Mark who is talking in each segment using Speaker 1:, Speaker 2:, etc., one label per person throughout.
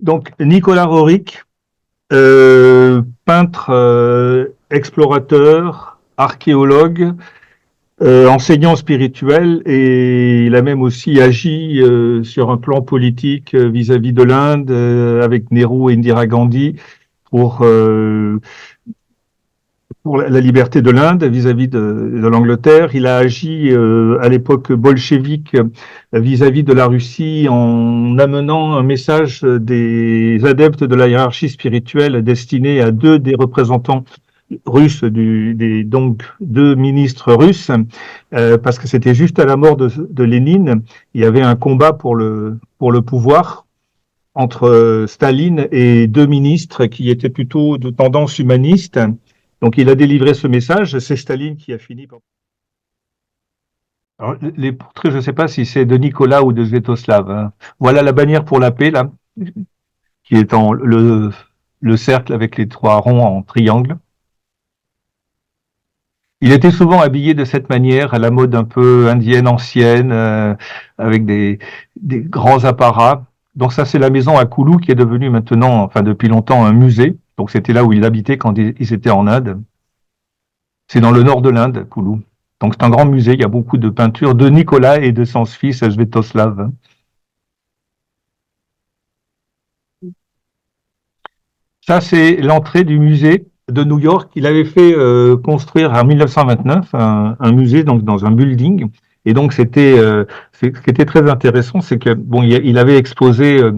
Speaker 1: Donc, Nicolas Roerich, peintre, explorateur, archéologue, enseignant spirituel, et il a même aussi agi sur un plan politique vis-à-vis de l'Inde, avec Nehru et Indira Gandhi, pour, euh, pour la liberté de l'Inde vis-à-vis de l'Angleterre. Il a agi à l'époque bolchevique vis-à-vis de la Russie en amenant un message des adeptes de la hiérarchie spirituelle destinée à deux des représentants russes, donc deux ministres russes, parce que c'était juste à la mort de Lénine. Il y avait un combat pour le pouvoir entre Staline et deux ministres qui étaient plutôt de tendance humaniste. Donc il a délivré ce message, c'est Staline qui a fini par... Alors, les portraits, je ne sais pas si c'est de Nicolas ou de Sviatoslav, hein. Voilà la bannière pour la paix, là, qui est en le cercle avec les trois ronds en triangle. Il était souvent habillé de cette manière, à la mode un peu indienne ancienne, avec des grands apparats. Donc ça, c'est la maison à Koulou qui est devenue maintenant, enfin depuis longtemps, un musée. Donc c'était là où il habitait quand ils étaient en Inde. C'est dans le nord de l'Inde, Koulou. Donc c'est un grand musée, il y a beaucoup de peintures de Nicolas et de son fils Svetoslav. Ça, c'est l'entrée du musée de New York. Il avait fait construire en 1929 un musée donc dans un building. Et donc, ce qui était très intéressant, c'est que bon, il avait exposé à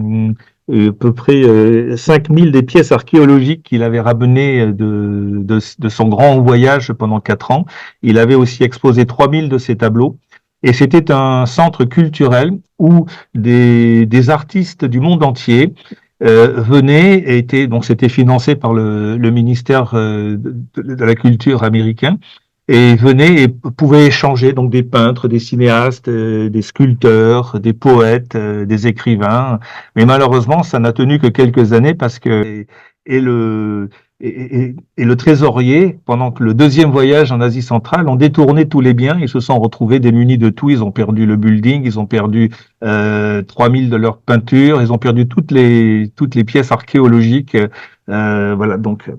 Speaker 1: peu près 5000 des pièces archéologiques qu'il avait ramenées de son grand voyage pendant 4 ans. Il avait aussi exposé 3000 de ses tableaux. Et c'était un centre culturel où des artistes du monde entier venait et était donc c'était financé par le ministère de la culture américain et venait et pouvait échanger donc des peintres, des cinéastes, des sculpteurs, des poètes, des écrivains. Mais malheureusement, ça n'a tenu que quelques années parce que et le et le trésorier, pendant que le deuxième voyage en Asie centrale, ont détourné tous les biens. Ils se sont retrouvés démunis de tout. Ils ont perdu le building, ils ont perdu 3000 de leurs peintures, ils ont perdu toutes les pièces archéologiques. Voilà, donc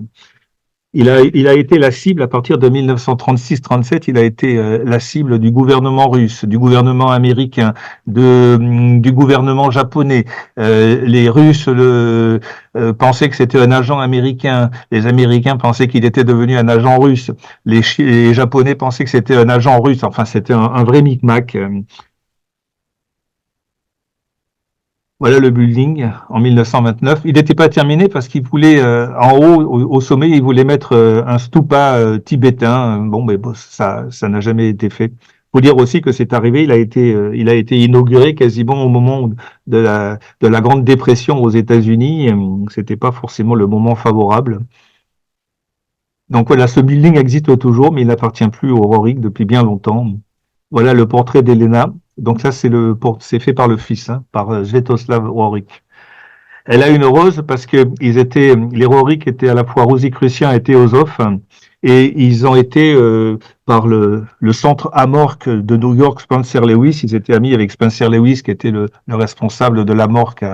Speaker 1: il a été la cible à partir de 1936-37, il a été la cible du gouvernement russe, du gouvernement américain, du gouvernement japonais. Les Russes pensaient que c'était un agent américain, les Américains pensaient qu'il était devenu un agent russe, les Japonais pensaient que c'était un agent russe. Enfin, c'était un vrai micmac. Voilà le building en 1929. Il n'était pas terminé parce qu'il voulait, en haut, au sommet, il voulait mettre un stupa tibétain. Bon, mais bon, ça n'a jamais été fait. Faut dire aussi que c'est arrivé, il a été inauguré quasiment au moment de la Grande Dépression aux États-Unis. C'était pas forcément le moment favorable. Donc voilà, ce building existe toujours, mais il n'appartient plus au Roerich depuis bien longtemps. Voilà le portrait d'Elena. Donc ça, c'est fait par le fils, hein, par Sviatoslav Roerich. Elle a une rose parce que les Roerich étaient à la fois rosicruciens et théosophes, et ils ont été par le centre Amorque de New York, Spencer Lewis. Ils étaient amis avec Spencer Lewis, qui était le responsable de l'Amorque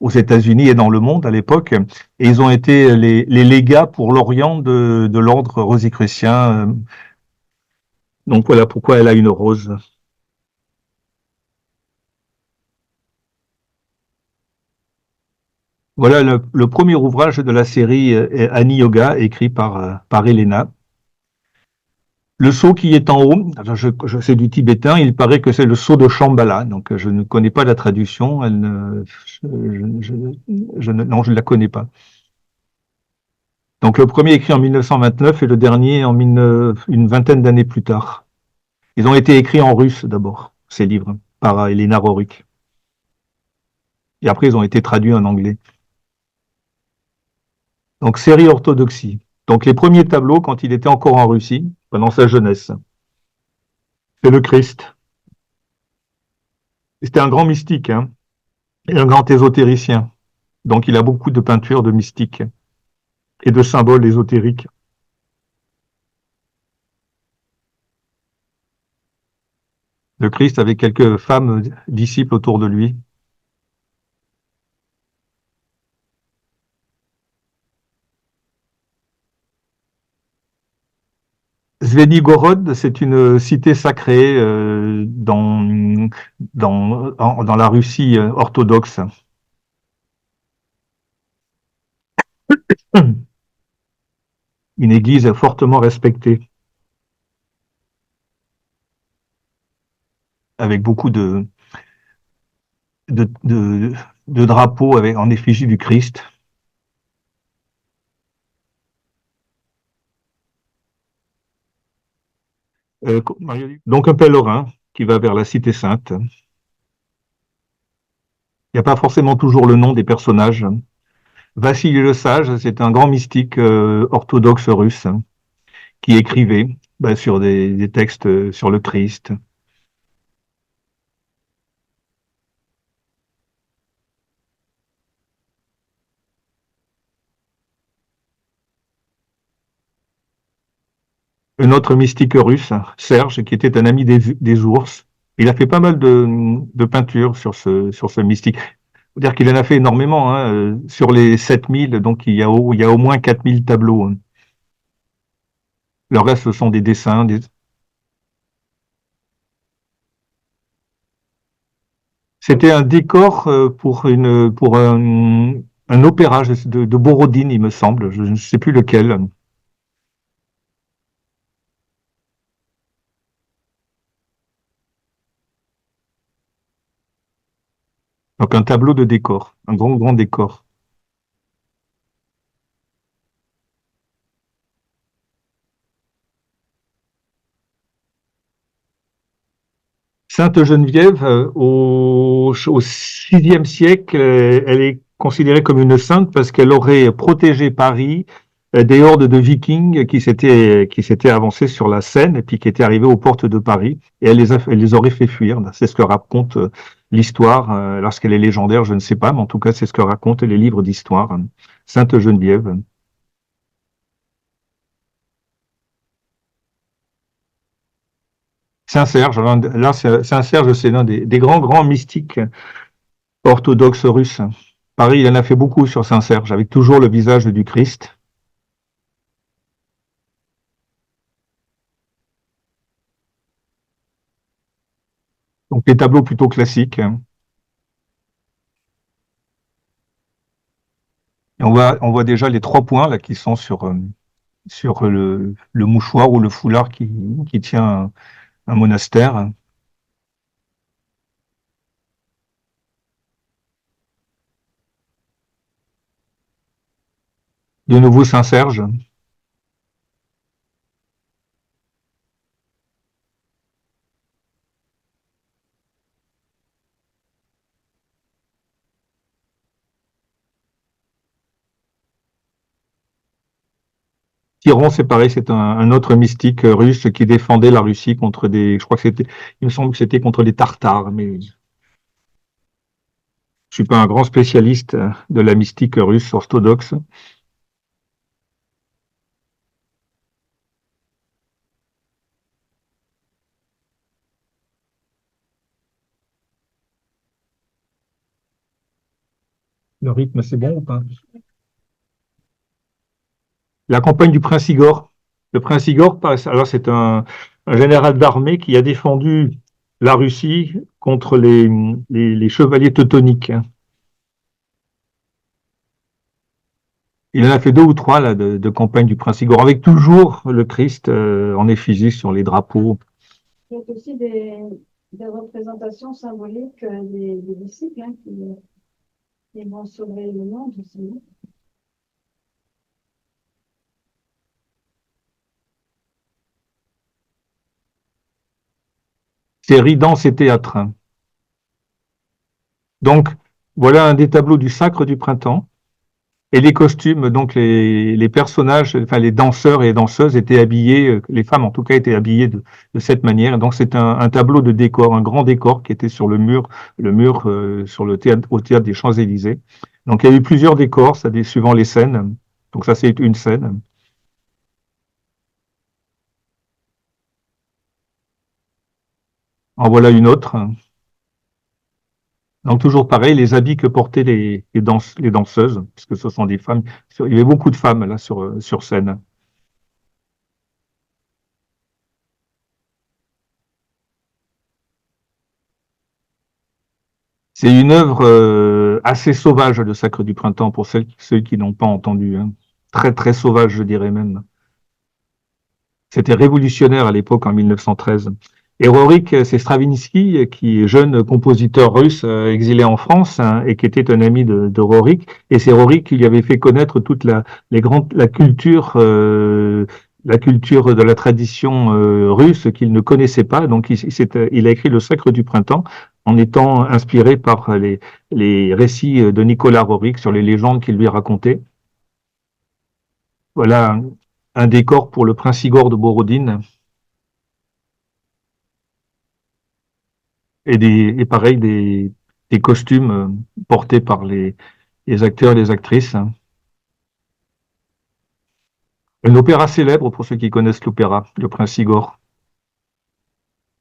Speaker 1: aux États-Unis et dans le monde à l'époque. Et ils ont été les légats pour l'Orient de l'ordre rosicrucien. Donc voilà pourquoi elle a une rose. Voilà le premier ouvrage de la série Ani Yoga, écrit par Elena. Le sceau qui est en haut, c'est du tibétain, il paraît que c'est le sceau de Shambhala, donc je ne connais pas la traduction, non, je ne la connais pas. Donc le premier écrit en 1929 et le dernier une vingtaine d'années plus tard. Ils ont été écrits en russe d'abord, ces livres, par Elena Roerich. Et après, ils ont été traduits en anglais. Donc série orthodoxie. Donc les premiers tableaux, quand il était encore en Russie, pendant sa jeunesse, c'est le Christ. C'était un grand mystique, hein, et un grand ésotéricien. Donc il a beaucoup de peintures de mystiques et de symboles ésotériques. Le Christ avec quelques femmes disciples autour de lui. Zvenigorod, c'est une cité sacrée dans la Russie orthodoxe. Une église fortement respectée, avec beaucoup de drapeaux avec, en effigie du Christ. Donc un pèlerin qui va vers la cité sainte. Il n'y a pas forcément toujours le nom des personnages. Vassili le Sage, c'est un grand mystique orthodoxe russe qui écrivait sur des textes sur le Christ. Un autre mystique russe, Serge, qui était un ami des ours. Il a fait pas mal de peintures sur ce mystique. Faut dire qu'il en a fait énormément, hein, sur les 7000, donc il y a au moins 4000 tableaux, hein. Le reste, ce sont des dessins. C'était un décor pour un opéra de Borodine, il me semble. Je ne sais plus lequel. Donc un tableau de décor, un grand, grand décor. Sainte Geneviève, au VIe siècle, elle est considérée comme une sainte parce qu'elle aurait protégé Paris des hordes de Vikings qui s'étaient avancés sur la Seine et puis qui étaient arrivés aux portes de Paris et elle les aurait fait fuir. C'est ce que raconte l'histoire. Lorsqu'elle est légendaire, je ne sais pas, mais en tout cas, c'est ce que racontent les livres d'histoire. Sainte Geneviève. Saint-Serge, là, Saint-Serge, c'est l'un des grands, grands mystiques orthodoxe russe. Paris, il en a fait beaucoup sur Saint-Serge, avec toujours le visage du Christ. Donc des tableaux plutôt classiques. Et on voit déjà les 3 points là qui sont sur le mouchoir ou le foulard qui tient un monastère. De nouveau Saint-Serge. Tyron, c'est pareil, c'est un autre mystique russe qui défendait la Russie contre je crois que il me semble que c'était contre les Tartares, mais je suis pas un grand spécialiste de la mystique russe orthodoxe. Le rythme, c'est bon ou pas? La campagne du Prince Igor. Le Prince Igor, alors c'est un général d'armée qui a défendu la Russie contre les chevaliers teutoniques. Il en a fait 2 ou 3 là, de campagne du Prince Igor, avec toujours le Christ en effigie sur les drapeaux.
Speaker 2: Il y a aussi des représentations symboliques des disciples qui vont sauver le monde aussi.
Speaker 1: C'est Ridance et théâtre. Donc, voilà un des tableaux du Sacre du Printemps. Et les costumes, donc les personnages, enfin les danseurs et danseuses étaient habillés, les femmes en tout cas étaient habillées de cette manière. Donc c'est un tableau de décor, un grand décor qui était sur le mur sur au théâtre des Champs-Élysées. Donc il y a eu plusieurs décors, suivant les scènes. Donc ça c'est une scène. En voilà une autre. Donc toujours pareil, les habits que portaient les danseuses, puisque ce sont des femmes. Il y avait beaucoup de femmes là sur scène. C'est une œuvre assez sauvage, le Sacre du Printemps, pour ceux qui n'ont pas entendu. Hein. Très, très sauvage, je dirais même. C'était révolutionnaire à l'époque, en 1913. Et Rorik, c'est Stravinsky, qui est jeune compositeur russe exilé en France hein, et qui était un ami de Rorik. Et c'est Rorik qui lui avait fait connaître toute la culture de la tradition russe qu'il ne connaissait pas. Donc, il a écrit Le Sacre du Printemps en étant inspiré par les récits de Nicolas Rorik sur les légendes qu'il lui racontait. Voilà un décor pour le prince Igor de Borodine. Et pareil, des costumes portés par les acteurs et les actrices. Un opéra célèbre, pour ceux qui connaissent l'opéra, Le Prince Igor,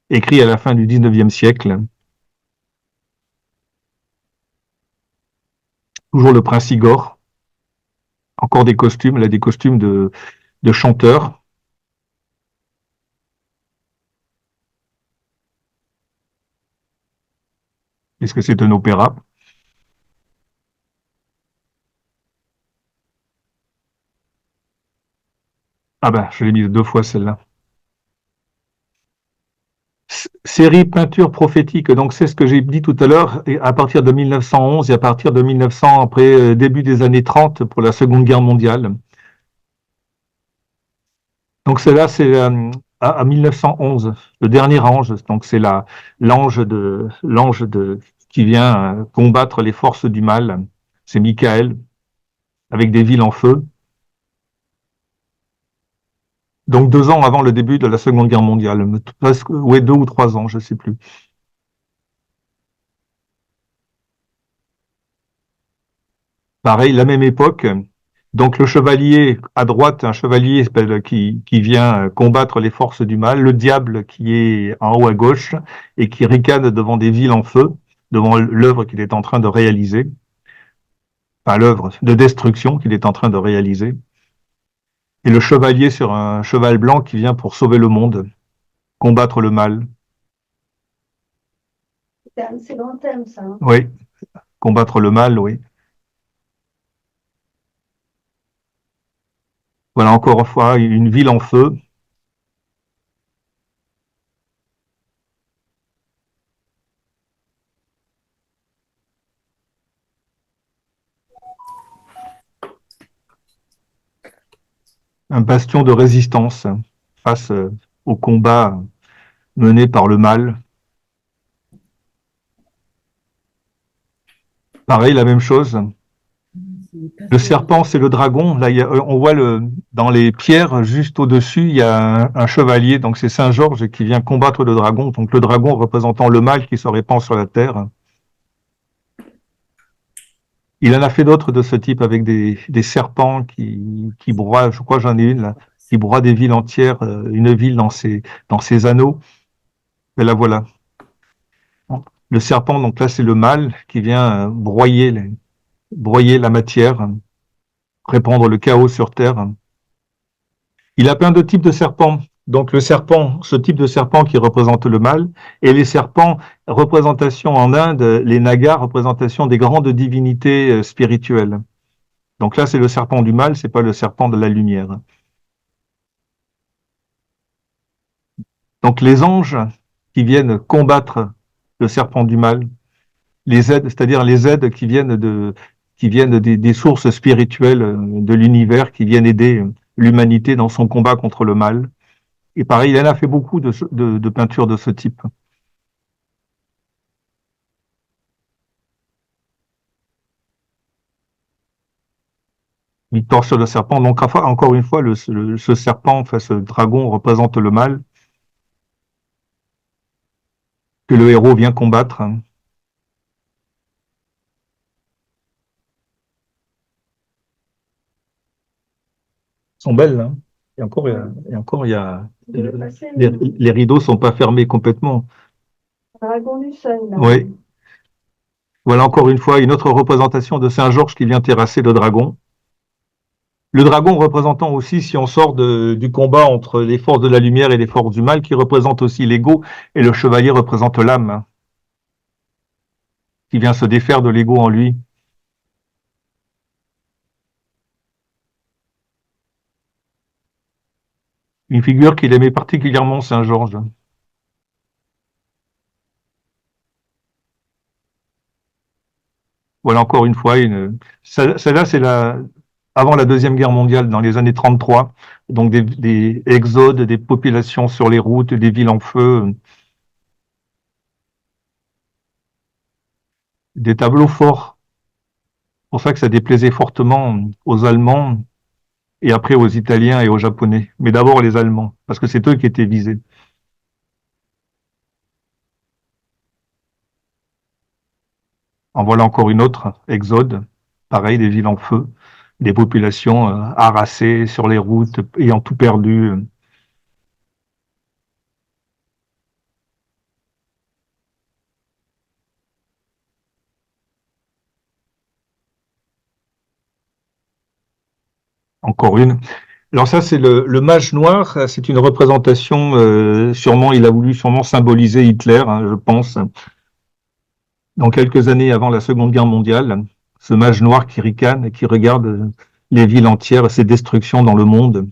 Speaker 1: écrit à la fin du 19e siècle. Toujours Le Prince Igor, encore des costumes, là, des costumes de chanteurs, puisque c'est un opéra. Ah ben, je l'ai mise 2 fois celle-là. Série peinture prophétique, donc c'est ce que j'ai dit tout à l'heure, et à partir de 1911 et à partir de 1900, après début des années 30 pour la Seconde Guerre mondiale. Donc c'est là, c'est à 1911, le dernier ange. Donc c'est l'ange qui vient combattre les forces du mal. C'est Michael avec des villes en feu. Donc 2 ans avant le début de la Seconde Guerre mondiale, presque, ouais, 2 ou 3 ans, je sais plus. Pareil, la même époque. Donc le chevalier à droite, un chevalier qui vient combattre les forces du mal, le diable qui est en haut à gauche et qui ricane devant des villes en feu, devant l'œuvre qu'il est en train de réaliser, enfin l'œuvre de destruction qu'il est en train de réaliser, et le chevalier sur un cheval blanc qui vient pour sauver le monde, combattre le mal.
Speaker 2: C'est un excellent thème, ça. Hein.
Speaker 1: Oui, combattre le mal, oui. Voilà encore une fois une ville en feu, un bastion de résistance face au combat mené par le mal. Pareil, la même chose. Le serpent, c'est le dragon. Là, on voit dans les pierres, juste au-dessus, il y a un chevalier. Donc, c'est Saint Georges qui vient combattre le dragon. Donc, le dragon représentant le mal qui se répand sur la terre. Il en a fait d'autres de ce type avec des serpents qui broient, je crois que j'en ai une là, qui broient des villes entières, une ville dans ses anneaux. Et là, voilà. Le serpent, donc là, c'est le mal qui vient broyer la matière, répandre le chaos sur terre. Il a plein de types de serpents. Donc le serpent, ce type de serpent qui représente le mal, et les serpents, représentation en Inde, les nagas, représentation des grandes divinités spirituelles. Donc là, c'est le serpent du mal, c'est pas le serpent de la lumière. Donc les anges qui viennent combattre le serpent du mal, les aides, c'est-à-dire les aides qui viennent des sources spirituelles de l'univers, qui viennent aider l'humanité dans son combat contre le mal. Et pareil, il en a fait beaucoup de peintures de ce type. Victor sur le serpent. Donc, encore une fois, ce serpent, enfin, ce dragon représente le mal que le héros vient combattre. Ils sont belles, hein. Les rideaux sont pas fermés complètement.
Speaker 2: Dragon du seuil, là.
Speaker 1: Oui. Voilà encore une fois une autre représentation de Saint Georges qui vient terrasser le dragon. Le dragon représentant aussi, si on sort du combat entre les forces de la lumière et les forces du mal, qui représente aussi l'ego, et le chevalier représente l'âme. qui vient se défaire de l'ego en lui. Une figure qu'il aimait particulièrement, Saint Georges. Voilà encore une fois, celle-là, c'est avant la Deuxième Guerre mondiale, dans les années 33, donc des exodes, des populations sur les routes, des villes en feu, des tableaux forts. C'est pour ça que ça déplaisait fortement aux Allemands et après aux Italiens et aux Japonais. Mais d'abord les Allemands, parce que c'est eux qui étaient visés. En voilà encore une autre, exode, pareil, des villes en feu, des populations harassées sur les routes, ayant tout perdu. Encore une. Alors ça, c'est le mage noir. C'est une représentation. Sûrement, il a voulu sûrement symboliser Hitler, hein, je pense. Dans quelques années avant la Seconde Guerre mondiale, ce mage noir qui ricane et qui regarde les villes entières et ses destructions dans le monde.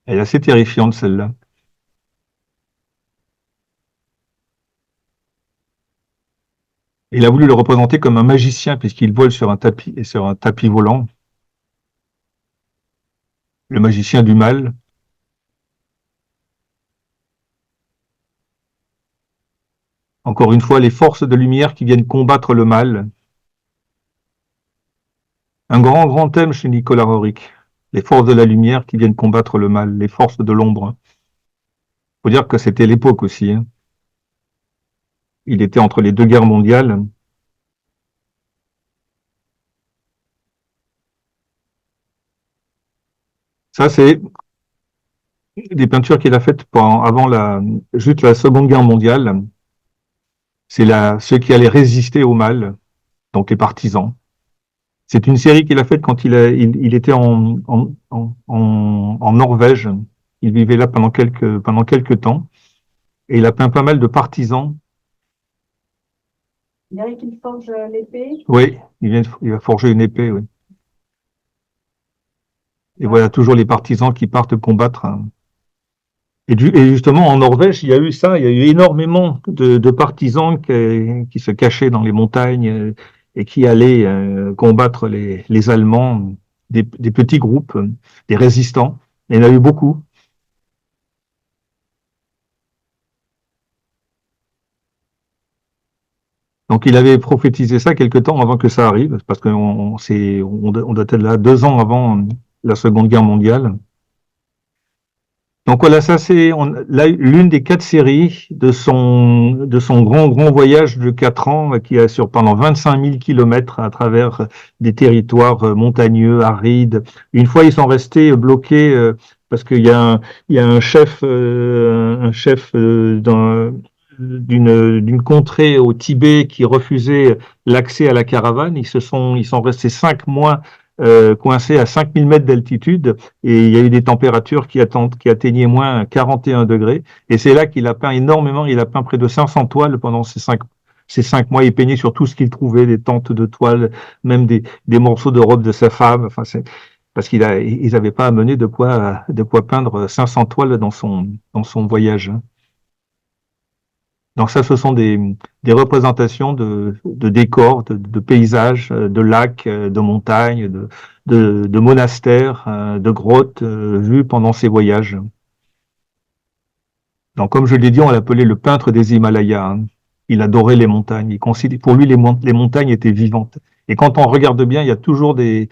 Speaker 1: Elle est assez terrifiante celle-là. Il a voulu le représenter comme un magicien puisqu'il vole sur un tapis et sur un tapis volant. Le magicien du mal. Encore une fois, les forces de lumière qui viennent combattre le mal. Un grand, grand thème chez Nicolas Roerich. Les forces de la lumière qui viennent combattre le mal, les forces de l'ombre. Faut dire que c'était l'époque aussi, hein. Il était entre les deux guerres mondiales. Ça, c'est des peintures qu'il a faites avant juste la Seconde Guerre mondiale. C'est ceux qui allaient résister au mal, donc les partisans. C'est une série qu'il a faite quand il était en Norvège. Il vivait là pendant quelques temps. Et il a peint pas mal de partisans.
Speaker 2: Il dirait qu'il forge l'épée.
Speaker 1: Oui, il va forger une épée, oui. Et voilà, toujours les partisans qui partent combattre, hein. Et justement, en Norvège, il y a eu ça, il y a eu énormément de partisans qui se cachaient dans les montagnes et qui allaient combattre les Allemands, des petits groupes, des résistants. Il y en a eu beaucoup. Donc il avait prophétisé ça quelque temps avant que ça arrive, parce on datait de là 2 ans avant la Seconde Guerre mondiale. Donc voilà, ça c'est l'une des 4 séries de son grand grand voyage de 4 ans qui a sur pendant 25 000 kilomètres à travers des territoires montagneux, arides. Une fois, ils sont restés bloqués parce qu'il y a un chef d'une contrée au Tibet qui refusait l'accès à la caravane. Ils sont restés 5 mois coincés à 5000 mètres d'altitude et il y a eu des températures qui atteignaient moins 41 degrés. Et c'est là qu'il a peint énormément. Il a peint près de 500 toiles pendant ces cinq mois. Il peignait sur tout ce qu'il trouvait, des tentes de toiles, même des morceaux de robe de sa femme. Enfin, parce ils n'avaient pas amené de quoi peindre 500 toiles dans son voyage. Donc ça, ce sont des représentations de décors, de paysages, de lacs, de montagnes, de monastères, de grottes vues pendant ces voyages. Donc comme je l'ai dit, on l'appelait le peintre des Himalayas, hein. Il adorait les montagnes. Pour lui, les montagnes étaient vivantes. Et quand on regarde bien, il y a toujours des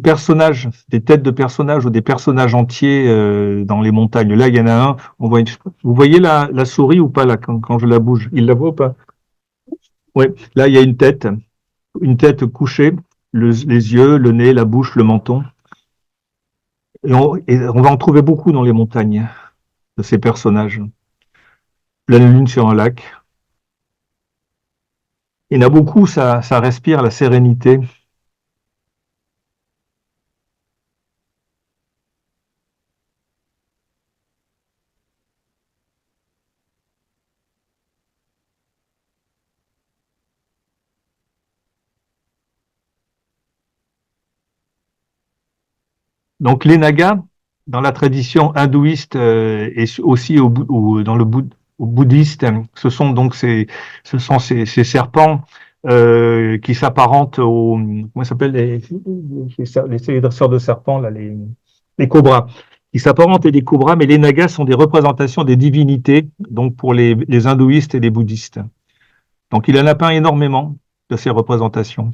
Speaker 1: personnages, des têtes de personnages ou des personnages entiers dans les montagnes. Là, il y en a un. Vous voyez la souris ou pas là quand je la bouge? Il la voit ou pas? Oui. Là, il y a une tête couchée, les yeux, le nez, la bouche, le menton. Et on va en trouver beaucoup dans les montagnes de ces personnages. Pleine lune sur un lac. Il y en a beaucoup, ça respire la sérénité. Donc les Nagas, dans la tradition hindouiste et aussi dans le au bouddhiste, ce sont donc ces serpents qui s'apparentent aux comment s'appelle les dresseurs de serpents là, les cobras. Ils s'apparentent à des cobras, mais les Nagas sont des représentations des divinités, donc pour les hindouistes et les bouddhistes. Donc il en a peint énormément de ces représentations.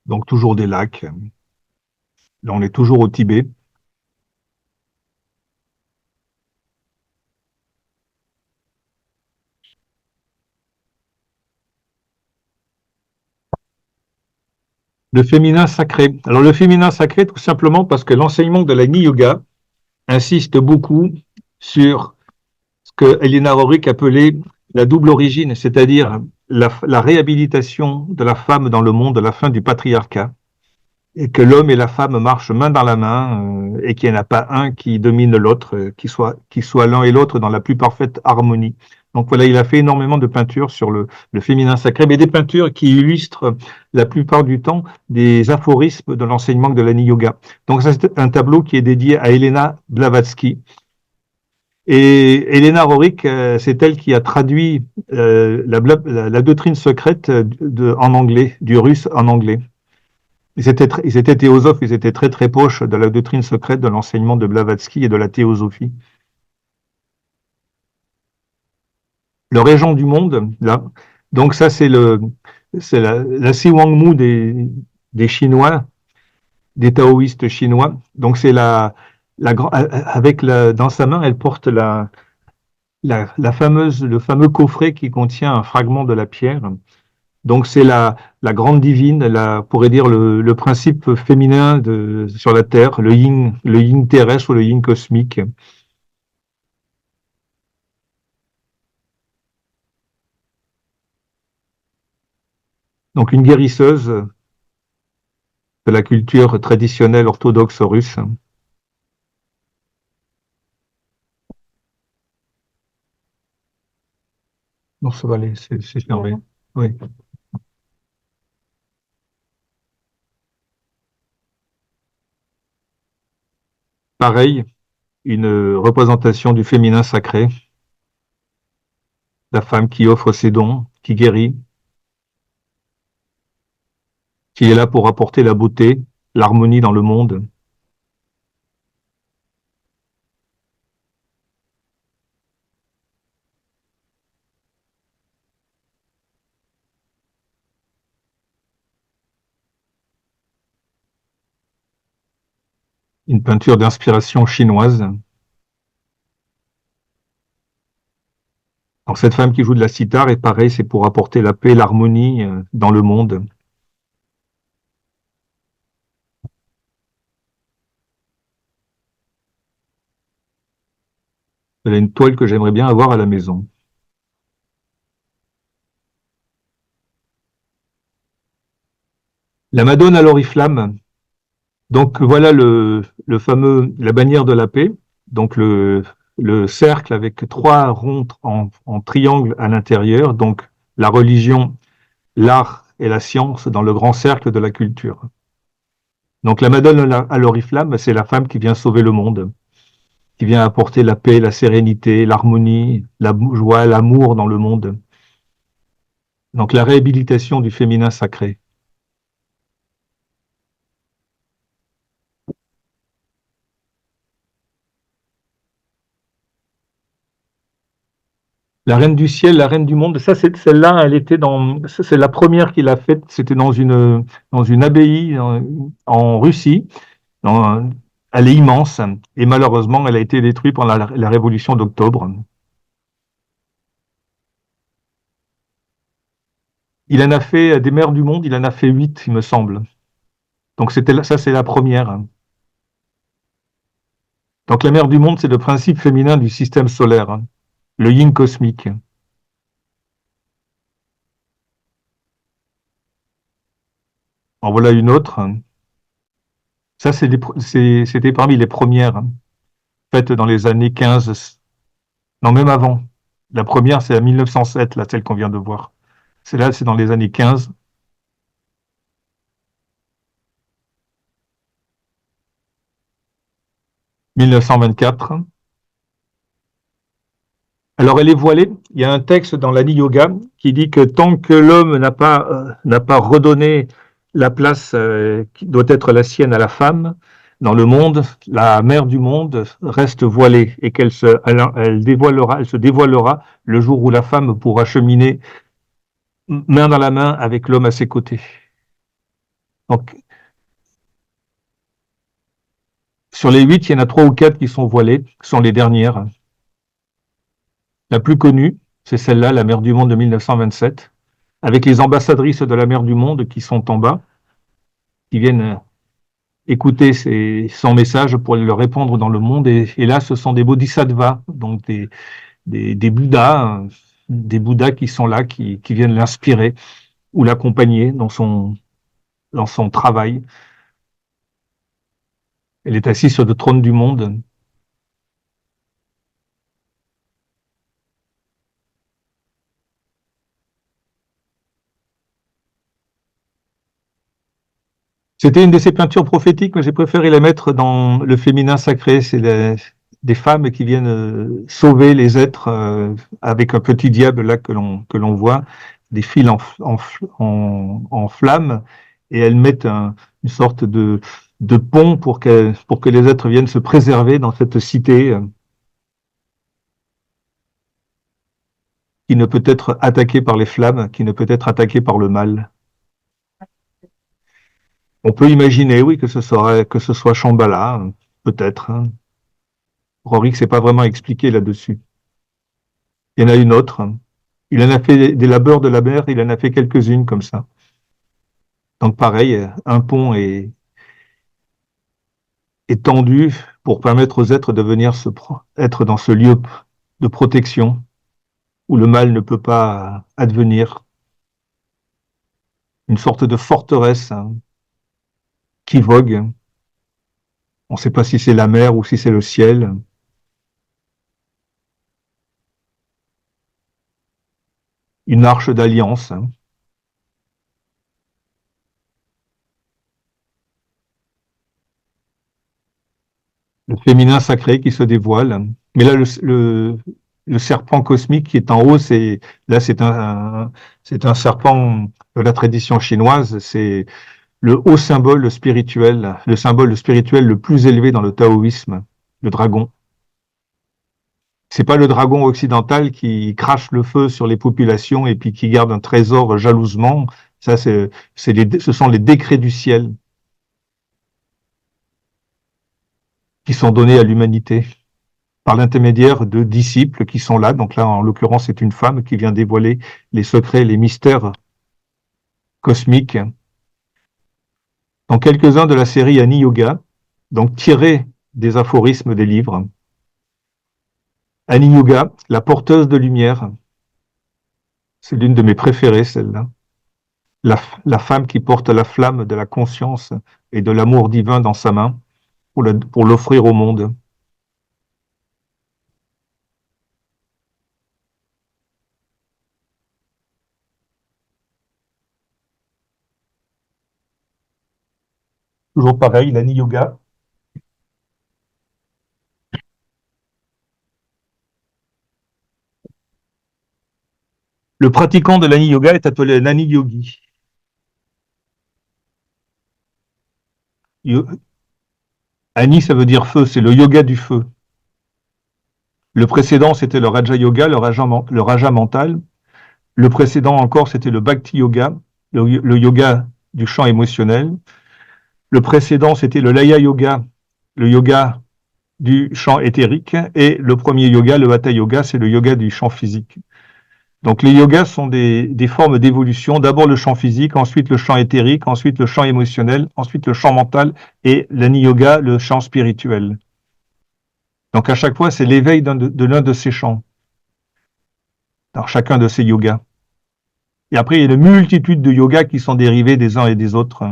Speaker 1: Donc toujours des lacs. Là, on est toujours au Tibet. Le féminin sacré. Alors le féminin sacré, tout simplement parce que l'enseignement de la Yoga insiste beaucoup sur ce que Elena Rorick appelait la double origine, c'est-à-dire la réhabilitation de la femme dans le monde de la fin du patriarcat, et que l'homme et la femme marchent main dans la main, et qu'il n'y en a pas un qui domine l'autre, qui soit l'un et l'autre dans la plus parfaite harmonie. Donc voilà, il a fait énormément de peintures sur le féminin sacré, mais des peintures qui illustrent la plupart du temps des aphorismes de l'enseignement de l'Ani Yoga. Donc c'est un tableau qui est dédié à Elena Blavatsky. Et Elena Rorick, c'est elle qui a traduit la doctrine secrète en anglais, du russe en anglais. Ils étaient théosophes, ils étaient très très proches de la doctrine secrète de l'enseignement de Blavatsky et de la théosophie. Le régent du monde, là, donc ça c'est la Si Wang Mu des Chinois, des taoïstes chinois. Donc c'est dans sa main, elle porte le fameux coffret qui contient un fragment de la pierre. Donc c'est la grande divine, on pourrait dire le principe féminin sur la Terre, le yin terrestre ou le yin cosmique. Donc une guérisseuse de la culture traditionnelle orthodoxe russe. Non, ça va aller, c'est fermé. Oui. Pareil, une représentation du féminin sacré, la femme qui offre ses dons, qui guérit, qui est là pour apporter la beauté, l'harmonie dans le monde. Une peinture d'inspiration chinoise. Alors cette femme qui joue de la sitar, est pareil, c'est pour apporter la paix, l'harmonie dans le monde. Elle a une toile que j'aimerais bien avoir à la maison. La Madone à l'oriflamme. Donc voilà la bannière de la paix. Donc le cercle avec trois ronds en triangle à l'intérieur. Donc la religion, l'art et la science dans le grand cercle de la culture. Donc la Madone à l'oriflamme, c'est la femme qui vient sauver le monde, qui vient apporter la paix, la sérénité, l'harmonie, la joie, l'amour dans le monde. Donc la réhabilitation du féminin sacré. La reine du ciel, la reine du monde, ça, celle-là, c'est la première qu'il a faite, c'était dans une abbaye en Russie. Dans- Elle est immense et malheureusement, elle a été détruite pendant la révolution d'octobre. Il en a fait des mers du monde, il en a fait 8, il me semble. Donc ça, c'est la première. Donc la mer du monde, c'est le principe féminin du système solaire. le yin cosmique. En voilà une autre. Ça, c'était parmi les premières, faites dans les années 15, non, même avant. La première, c'est à 1907, là, celle qu'on vient de voir. Là, c'est dans les années 15. 1924. Alors, elle est voilée. Il y a un texte dans l'Ani Yoga qui dit que tant que l'homme n'a pas redonné la place qui doit être la sienne à la femme dans le monde, la mère du monde reste voilée et elle se dévoilera le jour où la femme pourra cheminer main dans la main avec l'homme à ses côtés. Donc, sur les 8, il y en a 3 ou 4 qui sont voilées, qui sont les dernières. La plus connue, c'est celle-là, la mère du monde de 1927, avec les ambassadrices de la mer du monde qui sont en bas, qui viennent écouter son message pour le répandre dans le monde. Et là, ce sont des bodhisattvas, donc des Bouddhas qui sont là, qui viennent l'inspirer ou l'accompagner dans son travail. Elle est assise sur le trône du monde. C'était une de ces peintures prophétiques, mais j'ai préféré la mettre dans le féminin sacré. C'est des femmes qui viennent sauver les êtres avec un petit diable là que l'on voit, des fils en flammes, et elles mettent une sorte de pont pour que les êtres viennent se préserver dans cette cité qui ne peut être attaquée par les flammes, qui ne peut être attaquée par le mal. On peut imaginer, oui, que ce soit Shambhala, peut-être. Hein. Rorik s'est pas vraiment expliqué là-dessus. Il y en a une autre. Il en a fait des labeurs de la mer, il en a fait quelques-unes comme ça. Donc pareil, un pont est tendu pour permettre aux êtres de venir être dans ce lieu de protection où le mal ne peut pas advenir. Une sorte de forteresse qui vogue. On ne sait pas si c'est la mer ou si c'est le ciel. Une arche d'alliance. Le féminin sacré qui se dévoile. Mais là, le serpent cosmique qui est en haut, c'est un serpent de la tradition chinoise. C'est le haut symbole spirituel, le symbole spirituel le plus élevé dans le taoïsme, le dragon. C'est pas le dragon occidental qui crache le feu sur les populations et puis qui garde un trésor jalousement. Ça, ce sont les décrets du ciel qui sont donnés à l'humanité par l'intermédiaire de disciples qui sont là. Donc là, en l'occurrence, c'est une femme qui vient dévoiler les secrets, les mystères cosmiques dans quelques-uns de la série Ani Yoga, donc tirés des aphorismes des livres. Ani Yoga, la porteuse de lumière, c'est l'une de mes préférées, celle-là. La femme qui porte la flamme de la conscience et de l'amour divin dans sa main pour l'offrir au monde. Toujours pareil, l'Ani Yoga. Le pratiquant de l'Ani Yoga est appelé un Ani Yogi. Ani, ça veut dire feu, c'est le yoga du feu. Le précédent, c'était le Raja Yoga, le Raja mental. Le précédent encore, c'était le Bhakti Yoga, le yoga du champ émotionnel. Le précédent, c'était le Laya Yoga, le yoga du champ éthérique. Et le premier yoga, le Hatha Yoga, c'est le yoga du champ physique. Donc les yogas sont des formes d'évolution. D'abord le champ physique, ensuite le champ éthérique, ensuite le champ émotionnel, ensuite le champ mental et l'Ani Yoga, le champ spirituel. Donc à chaque fois, c'est l'éveil de l'un de ces champs. dans chacun de ces yogas. Et après, il y a une multitude de yogas qui sont dérivés des uns et des autres,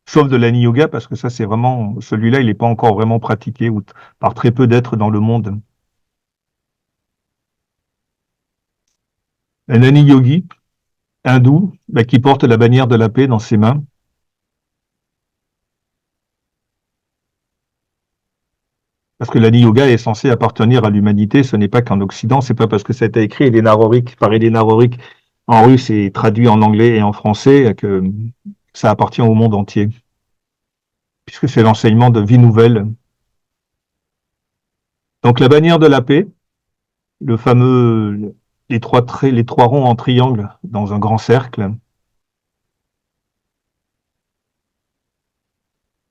Speaker 1: sauf de l'ani yoga, parce que ça, c'est vraiment, celui-là, il n'est pas encore vraiment pratiqué ou par très peu d'êtres dans le monde. Un ani yogi hindou bah, qui porte la bannière de la paix dans ses mains. Parce que l'ani yoga est censé appartenir à l'humanité, ce n'est pas qu'en Occident, c'est pas parce que ça a été écrit par Elena Rorick en russe et traduit en anglais et en français que ça appartient au monde entier, puisque c'est l'enseignement de vie nouvelle. Donc la bannière de la paix, le fameux, les trois traits, les trois ronds en triangle dans un grand cercle,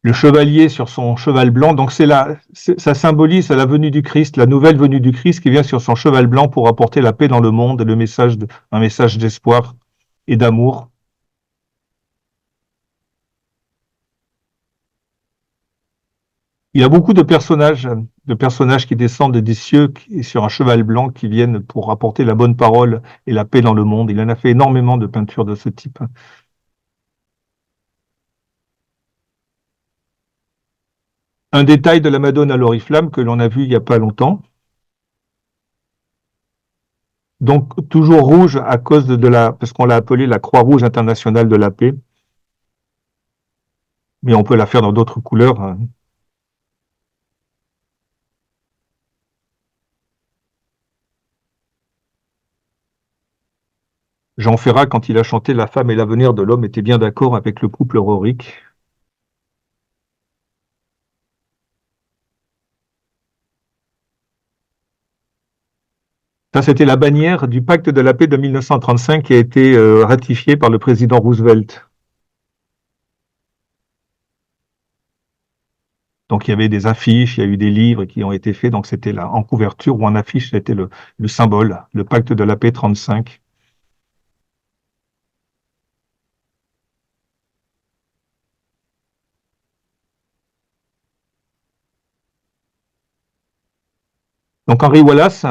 Speaker 1: le chevalier sur son cheval blanc, donc ça symbolise la venue du Christ, la nouvelle venue du Christ qui vient sur son cheval blanc pour apporter la paix dans le monde, un message d'espoir et d'amour. Il y a beaucoup de personnages qui descendent des cieux sur un cheval blanc qui viennent pour apporter la bonne parole et la paix dans le monde. Il en a fait énormément de peintures de ce type. Un détail de la Madone à l'oriflamme que l'on a vu il n'y a pas longtemps. Donc toujours rouge à cause parce qu'on l'a appelée la Croix-Rouge internationale de la paix. Mais on peut la faire dans d'autres couleurs. Jean Ferrat, quand il a chanté La femme et l'avenir de l'homme, était bien d'accord avec le couple Rorik. Ça, c'était la bannière du pacte de la paix de 1935 qui a été ratifiée par le président Roosevelt. Donc il y avait des affiches, il y a eu des livres qui ont été faits, donc c'était là en couverture ou en affiche, c'était le symbole, le pacte de la paix 35. Donc Henry Wallace,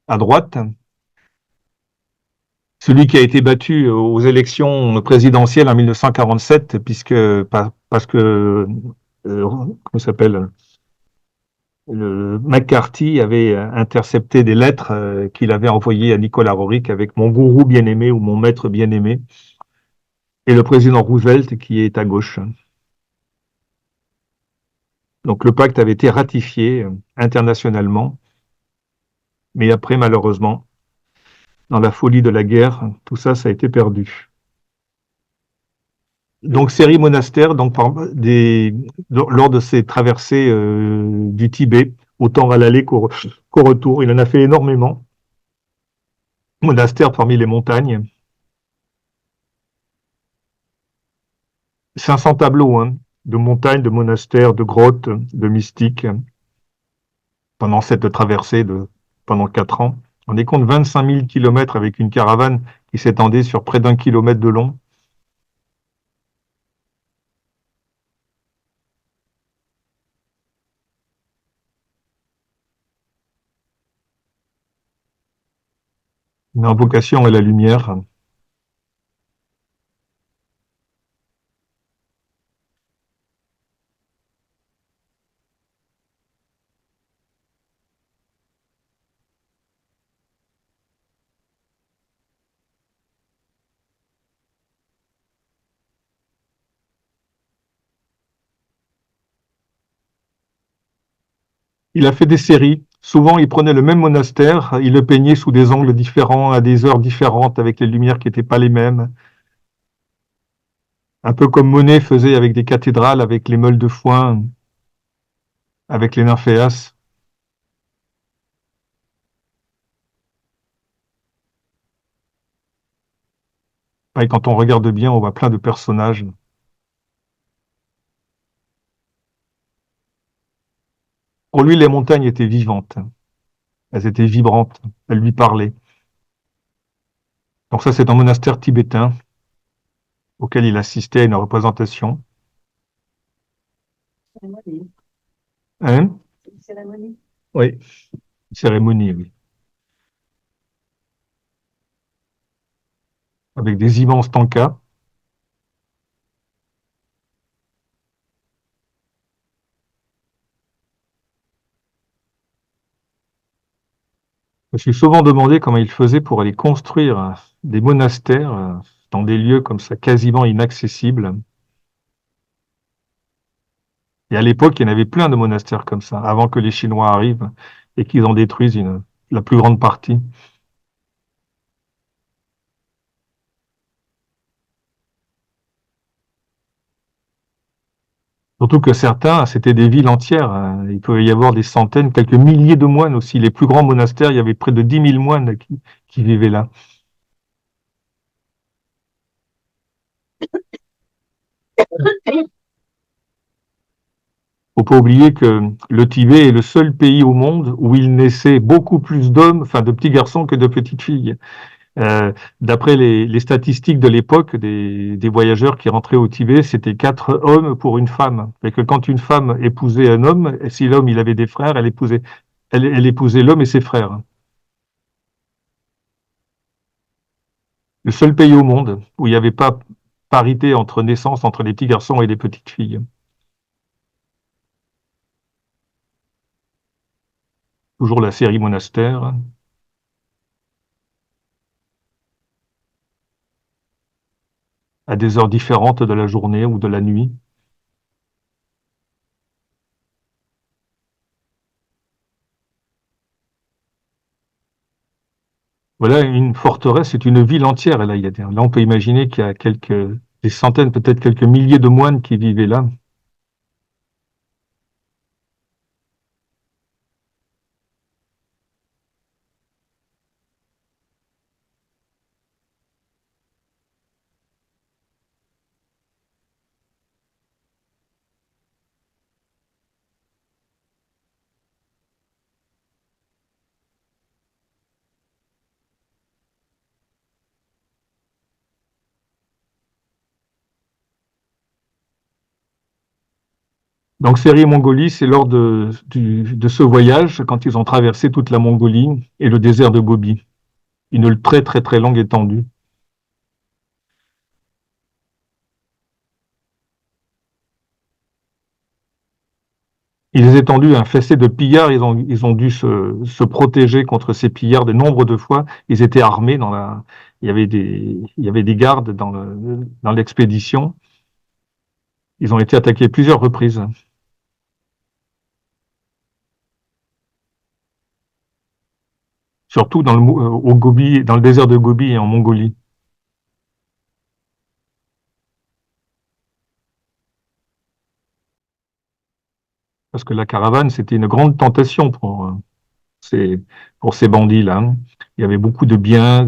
Speaker 1: à droite, celui qui a été battu aux élections présidentielles en 1947, parce que comment s'appelle, le McCarthy avait intercepté des lettres qu'il avait envoyées à Nicolas Rorik avec mon gourou bien-aimé ou mon maître bien-aimé, et le président Roosevelt qui est à gauche. Donc le pacte avait été ratifié internationalement, mais après, malheureusement, dans la folie de la guerre, tout ça, ça a été perdu. Donc série monastère, lors de ses traversées du Tibet, autant à l'aller qu'au retour, il en a fait énormément. Monastère parmi les montagnes. 500 tableaux de montagnes, de monastères, de grottes, de mystiques, pendant cette traversée pendant 4 ans. On est compte 25 000 kilomètres avec une caravane qui s'étendait sur près d'1 kilomètre de long. Une invocation à la lumière. Il a fait des séries. Souvent, il prenait le même monastère, il le peignait sous des angles différents, à des heures différentes, avec les lumières qui n'étaient pas les mêmes. Un peu comme Monet faisait avec des cathédrales, avec les meules de foin, avec les nymphéas. Et quand on regarde bien, on voit plein de personnages. Pour lui, les montagnes étaient vivantes. Elles étaient vibrantes. Elles lui parlaient. Donc ça, c'est un monastère tibétain auquel il assistait à une représentation.
Speaker 2: Cérémonie.
Speaker 1: Hein?
Speaker 2: Cérémonie.
Speaker 1: Oui, cérémonie, oui. avec des immenses tankas. Je me suis souvent demandé comment ils faisaient pour aller construire des monastères dans des lieux comme ça quasiment inaccessibles. Et à l'époque, il y en avait plein de monastères comme ça, avant que les Chinois arrivent et qu'ils en détruisent la plus grande partie. Surtout que certains, c'était des villes entières. Il pouvait y avoir des centaines, quelques milliers de moines aussi. Les plus grands monastères, il y avait près de 10 000 moines qui vivaient là. Faut pas oublier que le Tibet est le seul pays au monde où il naissait beaucoup plus d'hommes, enfin de petits garçons que de petites filles. Euh, D'après les statistiques de l'époque des voyageurs qui rentraient au Tibet, c'était 4 hommes pour une femme. Et que quand une femme épousait un homme, et si l'homme il avait des frères, elle épousait l'homme et ses frères. Le seul pays au monde où il n'y avait pas parité entre naissance entre les petits garçons et les petites filles. Toujours la série monastère, à des heures différentes de la journée ou de la nuit. Voilà, une forteresse, c'est une ville entière. Là, on peut imaginer qu'il y a des centaines, peut-être quelques milliers de moines qui vivaient là. Donc, Série-Mongolie, c'est lors de ce voyage, quand ils ont traversé toute la Mongolie et le désert de Gobi, une très très très longue étendue. Ils étendus infestés de pillards, ils ont dû se protéger contre ces pillards de nombre de fois. Ils étaient armés il y avait des gardes dans l'expédition. Ils ont été attaqués plusieurs reprises, surtout au Gobi, dans le désert de Gobi et en Mongolie. Parce que la caravane, c'était une grande tentation ces, pour ces bandits-là. Il y avait beaucoup de biens,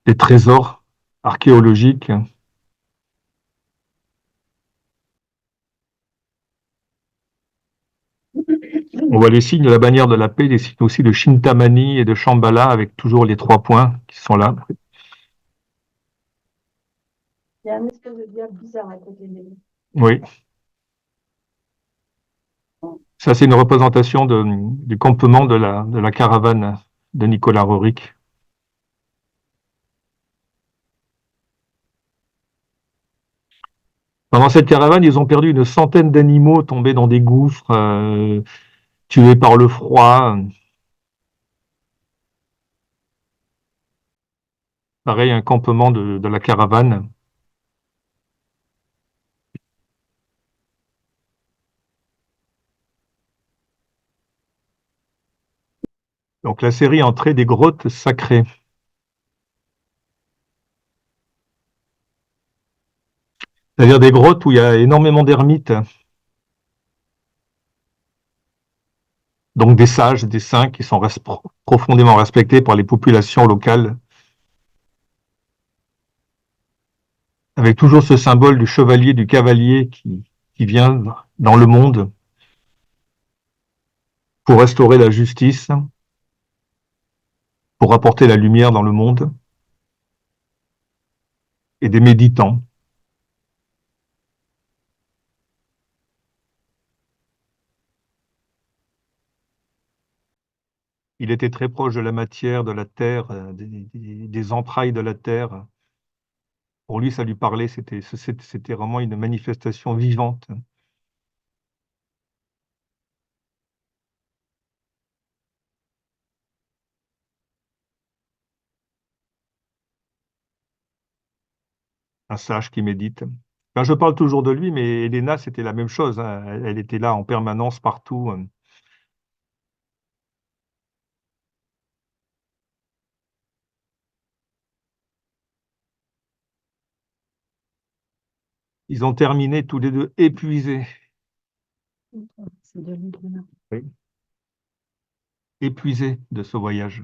Speaker 1: des trésors archéologiques. On voit les signes de la bannière de la paix, les signes aussi de Chintamani et de Shambhala, avec toujours les 3 points qui sont là.
Speaker 2: Il y a un espèce de diable bizarre à côté des deux.
Speaker 1: Oui, ça c'est une représentation du campement de la caravane de Nicolas Roerich. Pendant cette caravane, ils ont perdu une centaine d'animaux tombés dans des gouffres, tués par le froid. Pareil, un campement de la caravane. Donc la série Entrée des grottes sacrées. C'est-à-dire des grottes où il y a énormément d'ermites, donc des sages, des saints qui sont profondément respectés par les populations locales, avec toujours ce symbole du chevalier, du cavalier qui vient dans le monde pour restaurer la justice, pour apporter la lumière dans le monde, et des méditants. il était très proche de la matière, de la terre, des entrailles de la terre. Pour lui, ça lui parlait, c'était vraiment une manifestation vivante. Un sage qui médite. Ben, je parle toujours de lui, mais Elena, c'était la même chose, hein. Elle était là en permanence partout. Ils ont terminé tous les deux épuisés.
Speaker 2: C'est de l'idée.
Speaker 1: Oui. Épuisés de ce voyage.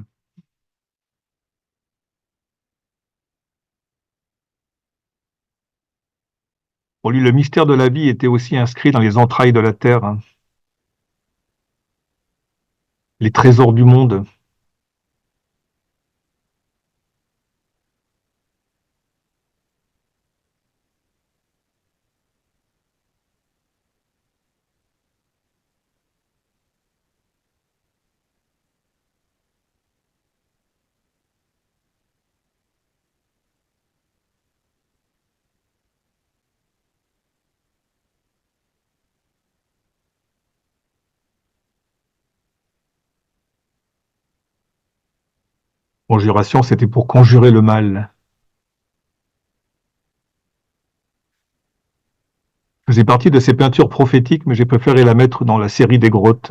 Speaker 1: Pour lui, le mystère de la vie était aussi inscrit dans les entrailles de la terre, hein. Les trésors du monde. Conjuration, c'était pour conjurer le mal. Je faisais partie de ces peintures prophétiques, mais j'ai préféré la mettre dans la série des grottes.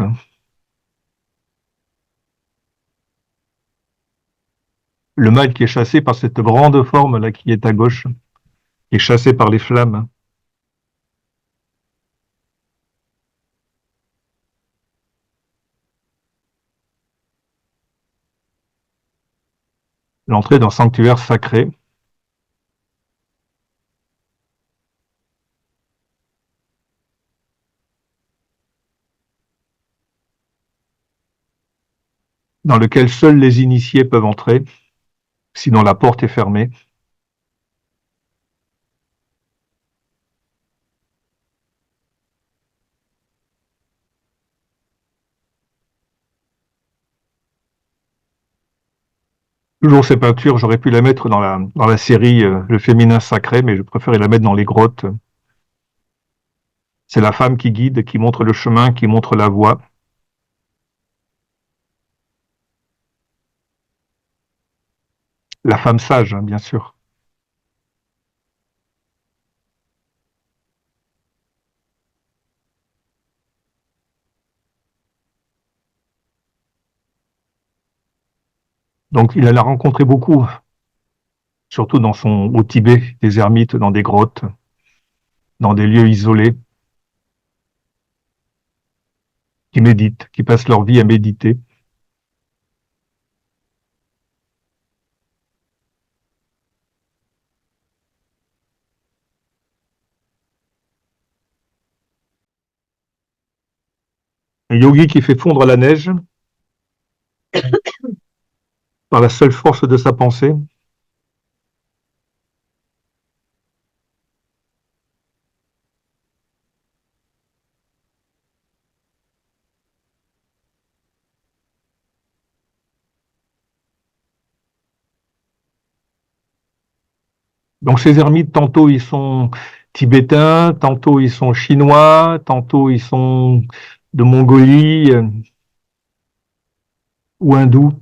Speaker 1: Le mal qui est chassé par cette grande forme là qui est à gauche, qui est chassé par les flammes. L'entrée d'un sanctuaire sacré, dans lequel seuls les initiés peuvent entrer, sinon la porte est fermée. Toujours ces peintures, j'aurais pu la mettre dans la série Le féminin sacré, mais je préférais la mettre dans les grottes. C'est la femme qui guide, qui montre le chemin, qui montre la voie. La femme sage, hein, bien sûr. Donc il en a rencontré beaucoup, surtout au Tibet, des ermites dans des grottes, dans des lieux isolés, qui méditent, qui passent leur vie à méditer. Un yogi qui fait fondre la neige par la seule force de sa pensée. Donc ces ermites, tantôt ils sont tibétains, tantôt ils sont chinois, tantôt ils sont de Mongolie ou hindous.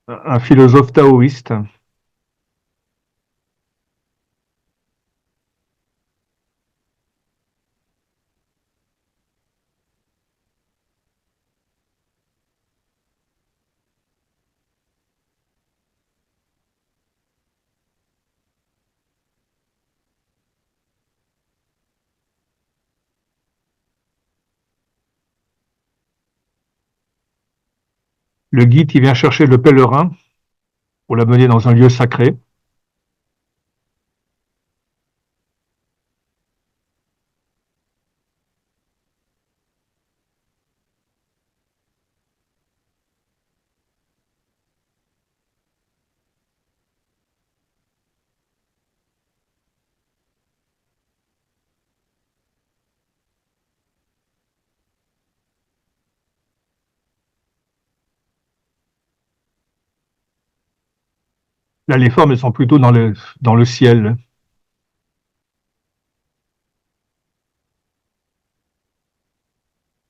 Speaker 1: Un philosophe taoïste. Le guide qui vient chercher le pèlerin pour l'amener dans un lieu sacré. Là, les formes, elles sont plutôt dans le ciel.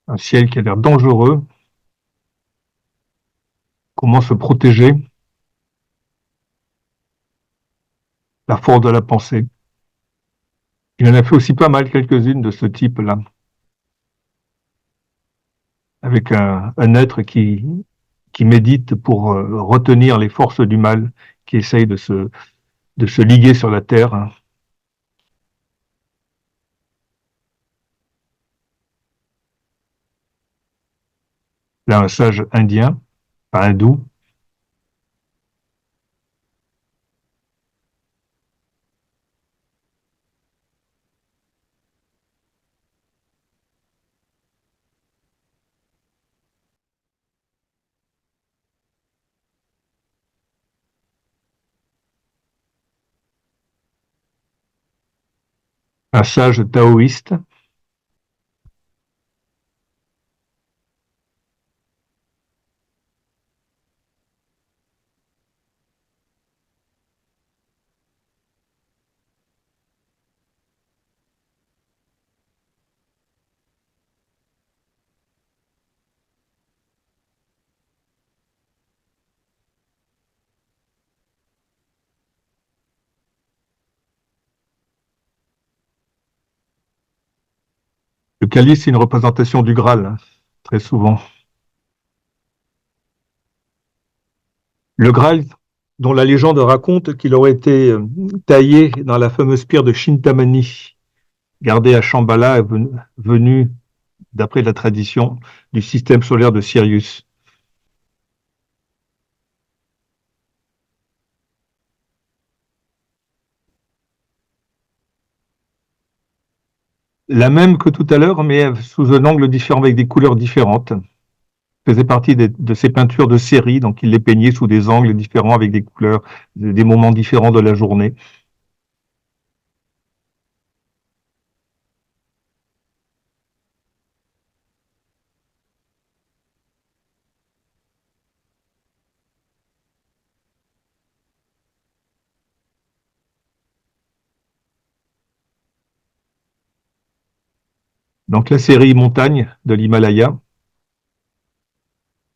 Speaker 1: Un ciel qui a l'air dangereux. Comment se protéger? La force de la pensée. Il en a fait aussi pas mal, quelques-unes de ce type-là, avec un être qui médite pour retenir les forces du mal, qui essaye de se liguer sur la terre. Là, un sage indien, pas hindou, un sage taoïste, le calice, c'est une représentation du Graal, hein, très souvent. Le Graal, dont la légende raconte qu'il aurait été taillé dans la fameuse pierre de Chintamani, gardée à Shambhala, venue, d'après la tradition, du système solaire de Sirius. La même que tout à l'heure, mais sous un angle différent, avec des couleurs différentes. Faisait partie de ces peintures de série, donc il les peignait sous des angles différents, avec des couleurs, des moments différents de la journée. Donc la série Montagne de l'Himalaya.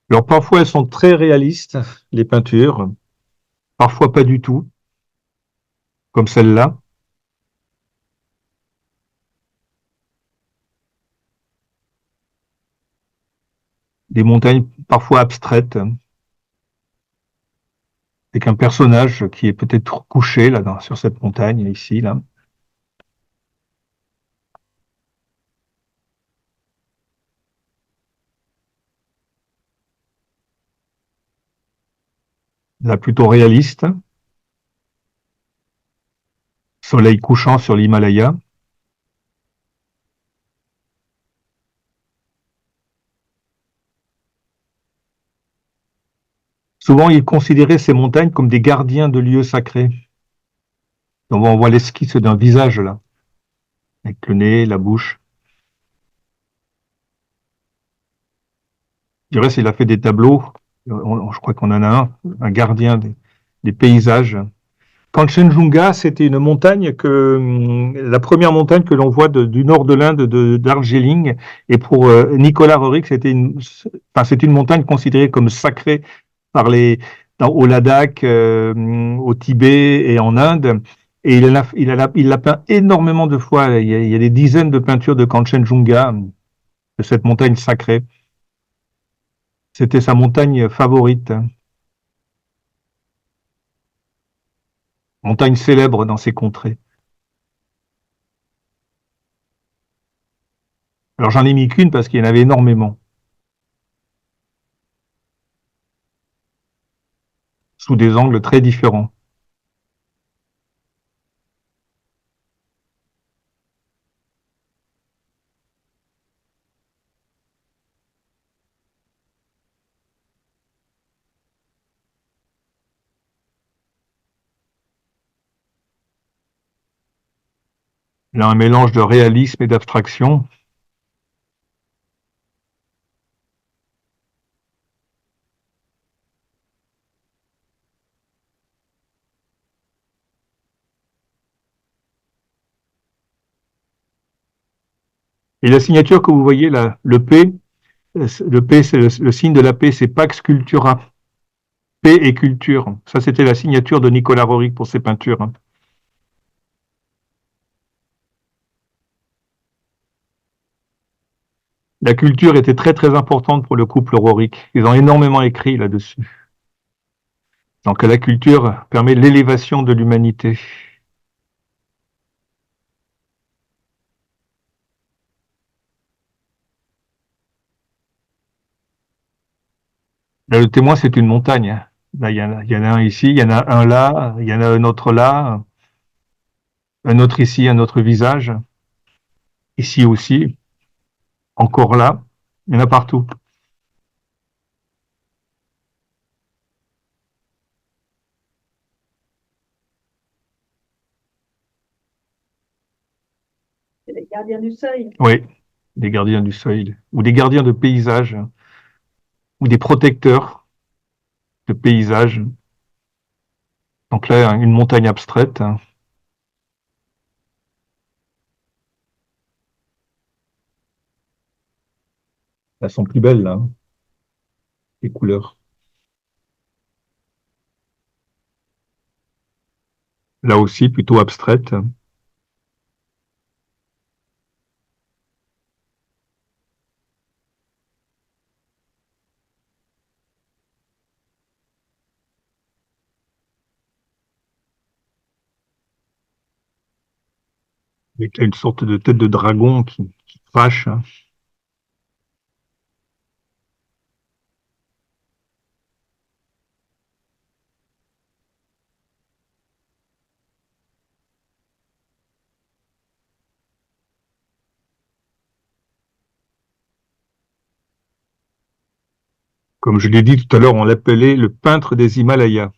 Speaker 1: Alors parfois elles sont très réalistes, les peintures, parfois pas du tout, comme celle-là. Des montagnes parfois abstraites, avec un personnage qui est peut-être couché là sur cette montagne ici là. Là plutôt réaliste, soleil couchant sur l'Himalaya. Souvent, il considérait ces montagnes comme des gardiens de lieux sacrés. Donc on voit l'esquisse d'un visage là, avec le nez, la bouche. Du reste, il a fait des tableaux. Je crois qu'on en a un gardien des paysages. Kanchenjunga, c'était une montagne la première montagne que l'on voit du nord de l'Inde, de Darjeeling. Et pour Nicolas Roerich, c'est une montagne considérée comme sacrée par au Ladakh, au Tibet et en Inde. Et il l'a peint énormément de fois. Il y a des dizaines de peintures de Kanchenjunga, de cette montagne sacrée. C'était sa montagne favorite, montagne célèbre dans ces contrées. Alors j'en ai mis qu'une parce qu'il y en avait énormément, sous des angles très différents. Il a un mélange de réalisme et d'abstraction. Et la signature que vous voyez là, le P, c'est le signe de la paix, c'est Pax Cultura. Paix et culture. Ça, c'était la signature de Nicolas Roerick pour ses peintures. La culture était très très importante pour le couple Roerick. Ils ont énormément écrit là-dessus. Donc la culture permet l'élévation de l'humanité. Là, le témoin, c'est une montagne. Là, il y en a un ici, il y en a un là, il y en a un autre là, un autre ici, un autre visage. Ici aussi, encore là. Il y en a partout.
Speaker 2: C'est les gardiens du seuil.
Speaker 1: Oui, des gardiens du seuil, ou des gardiens de paysage, ou des protecteurs de paysages. Donc là, une montagne abstraite. Elles sont plus belles, là, les couleurs. Là aussi, plutôt abstraite. Avec là, une sorte de tête de dragon qui crache. Comme je l'ai dit tout à l'heure, on l'appelait le peintre des Himalayas.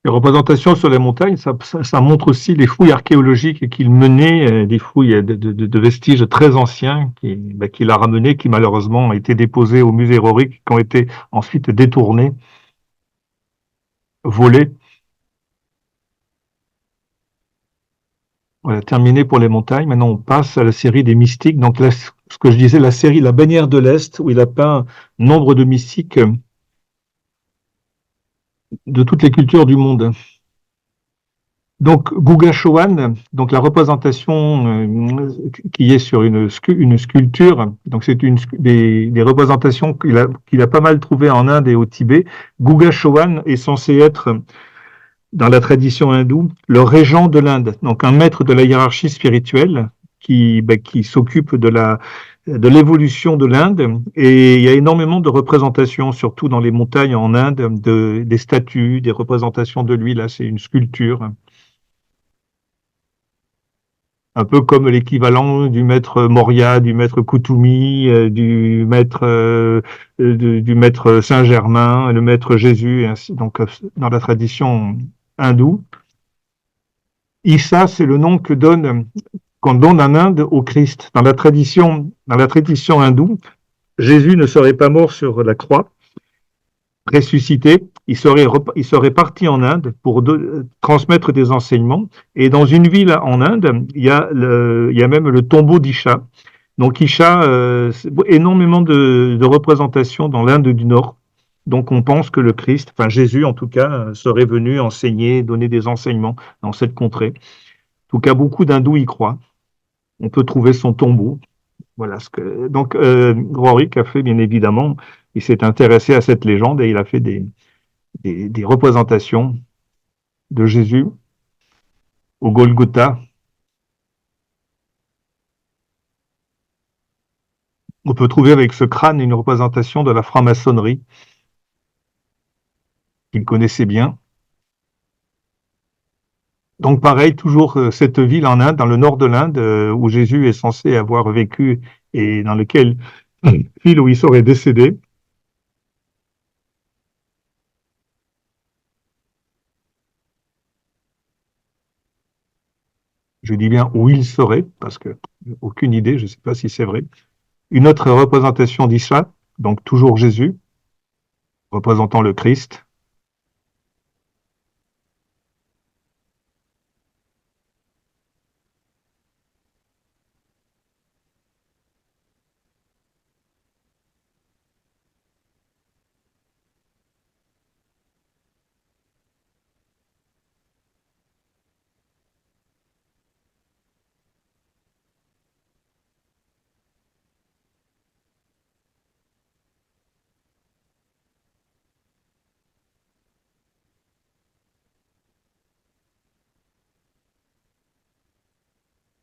Speaker 1: Les représentations sur les montagnes, ça montre aussi les fouilles archéologiques qu'il menait, des fouilles de vestiges très anciens qu'il a ramenés, qui malheureusement ont été déposés au musée Rorik, qui ont été ensuite détournés, volés. Voilà, terminé pour les montagnes. Maintenant, on passe à la série des mystiques. Donc, là, ce que je disais, la série La bannière de l'Est, où il a peint nombre de mystiques de toutes les cultures du monde. Donc, Guga Showan, donc la représentation qui est sur une sculpture, donc c'est des représentations qu'il a pas mal trouvées en Inde et au Tibet. Guga Showan est censé être, dans la tradition hindoue, le régent de l'Inde, donc un maître de la hiérarchie spirituelle qui s'occupe de l'évolution de l'Inde. Et il y a énormément de représentations, surtout dans les montagnes en Inde, des statues, des représentations de lui. Là, c'est une sculpture, un peu comme l'équivalent du maître Moria, du maître Koutoumi, du maître Saint-Germain, le maître Jésus, et ainsi. Donc, dans la tradition hindoue, Issa, c'est le nom qu'on donne en Inde au Christ. Dans la tradition hindoue, Jésus ne serait pas mort sur la croix, ressuscité, il serait parti en Inde pour transmettre des enseignements. Et dans une ville en Inde, il y a même le tombeau d'Isha. Donc Isha, énormément de représentations dans l'Inde du Nord. Donc on pense que le Christ, enfin Jésus en tout cas, serait venu enseigner, donner des enseignements dans cette contrée. En tout cas, beaucoup d'hindous y croient. On peut trouver son tombeau. Voilà ce que. Donc Rorik a fait bien évidemment. Il s'est intéressé à cette légende et il a fait des représentations de Jésus au Golgotha. On peut trouver avec ce crâne une représentation de la franc-maçonnerie qu'il connaissait bien. Donc pareil, toujours cette ville en Inde, dans le nord de l'Inde, où Jésus est censé avoir vécu et dans lequel ville où il serait décédé. Je dis bien où il serait, parce que aucune idée, je ne sais pas si c'est vrai. Une autre représentation d'Isha, donc toujours Jésus, représentant le Christ.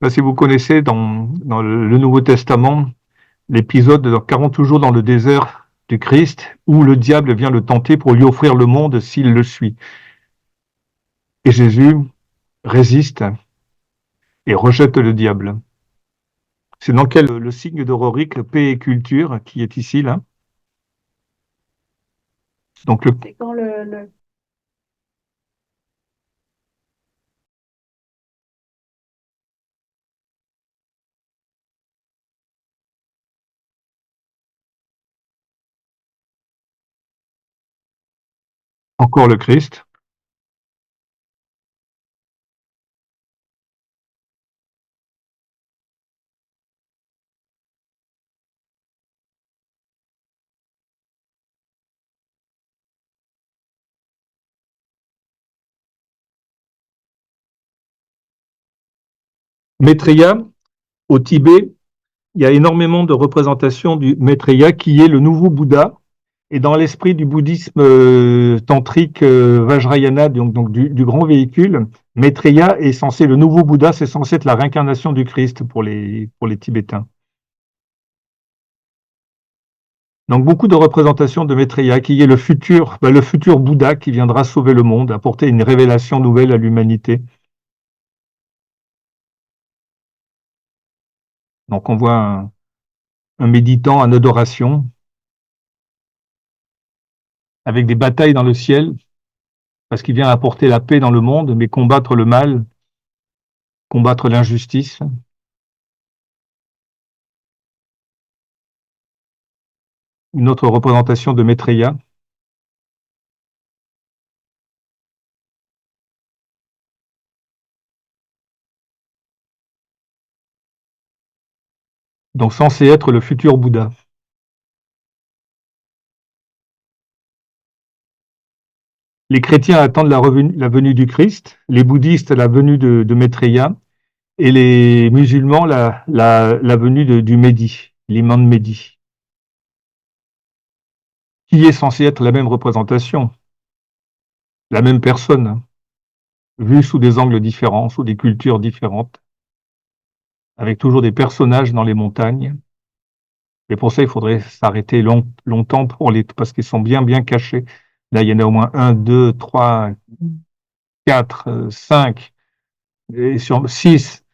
Speaker 1: Là, si vous connaissez dans le Nouveau Testament l'épisode de 40 jours dans le désert du Christ, où le diable vient le tenter pour lui offrir le monde s'il le suit. Et Jésus résiste et rejette le diable. C'est dans quel le signe de Rorik, paix et culture, qui est ici, là. Donc,
Speaker 2: C'est quand
Speaker 1: encore le Christ. Maitreya, au Tibet, il y a énormément de représentations du Maitreya, qui est le nouveau Bouddha. Et dans l'esprit du bouddhisme tantrique Vajrayana, donc du grand véhicule, Maitreya est censé, le nouveau Bouddha, c'est censé être la réincarnation du Christ pour les Tibétains. Donc beaucoup de représentations de Maitreya, qui est le futur Bouddha qui viendra sauver le monde, apporter une révélation nouvelle à l'humanité. Donc on voit un méditant en adoration, avec des batailles dans le ciel, parce qu'il vient apporter la paix dans le monde, mais combattre le mal, combattre l'injustice. Une autre représentation de Maitreya. Donc censé être le futur Bouddha. Les chrétiens attendent la venue du Christ, les bouddhistes la venue de Maitreya, et les musulmans la venue du Mehdi, l'imam Mehdi, qui est censé être la même représentation, la même personne, vue sous des angles différents, sous des cultures différentes, avec toujours des personnages dans les montagnes. Et pour ça, il faudrait s'arrêter longtemps parce qu'ils sont bien cachés. Là, il y en a au moins un, deux, trois, quatre, cinq, et sur six.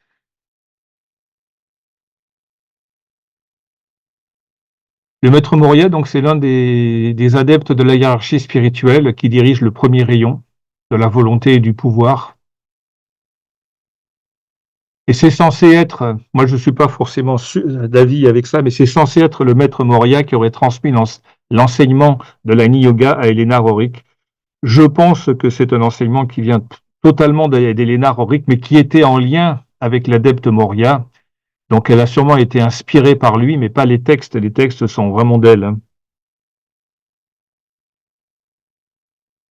Speaker 1: Le maître Moria, donc, c'est l'un des adeptes de la hiérarchie spirituelle qui dirige le premier rayon de la volonté et du pouvoir. Et c'est censé être, moi je ne suis pas forcément d'avis avec ça, mais c'est censé être le maître Moria qui aurait transmis l'enseignement de l'Agni Yoga à Elena Rorick. Je pense que c'est un enseignement qui vient totalement d'Elena Rorick, mais qui était en lien avec l'adepte Moria. Donc elle a sûrement été inspirée par lui, mais pas les textes. Les textes sont vraiment d'elle. Hein.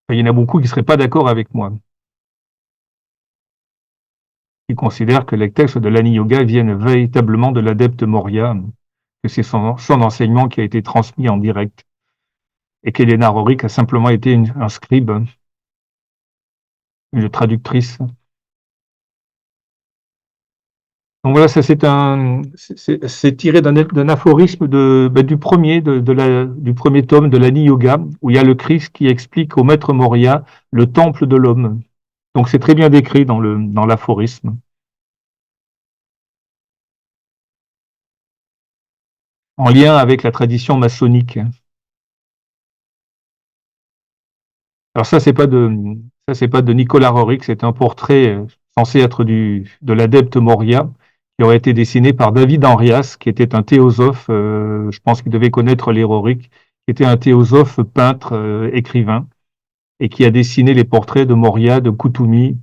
Speaker 1: Il y en a beaucoup qui ne seraient pas d'accord avec moi, qui considèrent que les textes de l'Agni Yoga viennent véritablement de l'adepte Moria, que c'est son enseignement qui a été transmis en direct, et qu'Elena Rorick a simplement été un scribe, une traductrice. Donc voilà, ça c'est tiré d'un aphorisme du du premier tome de l'Ani Yoga, où il y a le Christ qui explique au maître Moria le temple de l'homme. Donc c'est très bien décrit dans l'aphorisme, en lien avec la tradition maçonnique. Alors ça c'est pas de Nicolas Roerich, c'est un portrait censé être de l'adepte Moria, qui aurait été dessiné par David Henrias, qui était un théosophe, je pense qu'il devait connaître les Roerich, qui était un théosophe, peintre, écrivain, et qui a dessiné les portraits de Moria, de Koutoumi.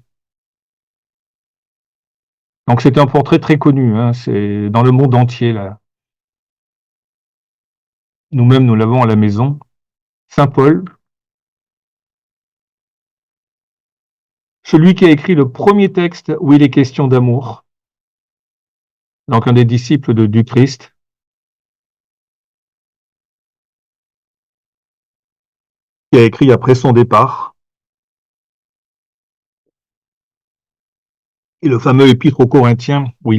Speaker 1: Donc c'est un portrait très connu, hein, c'est dans le monde entier là. Nous-mêmes nous l'avons à la maison. Saint Paul, celui qui a écrit le premier texte où il est question d'amour, donc un des disciples du Christ, qui a écrit après son départ, et le fameux épître aux Corinthiens où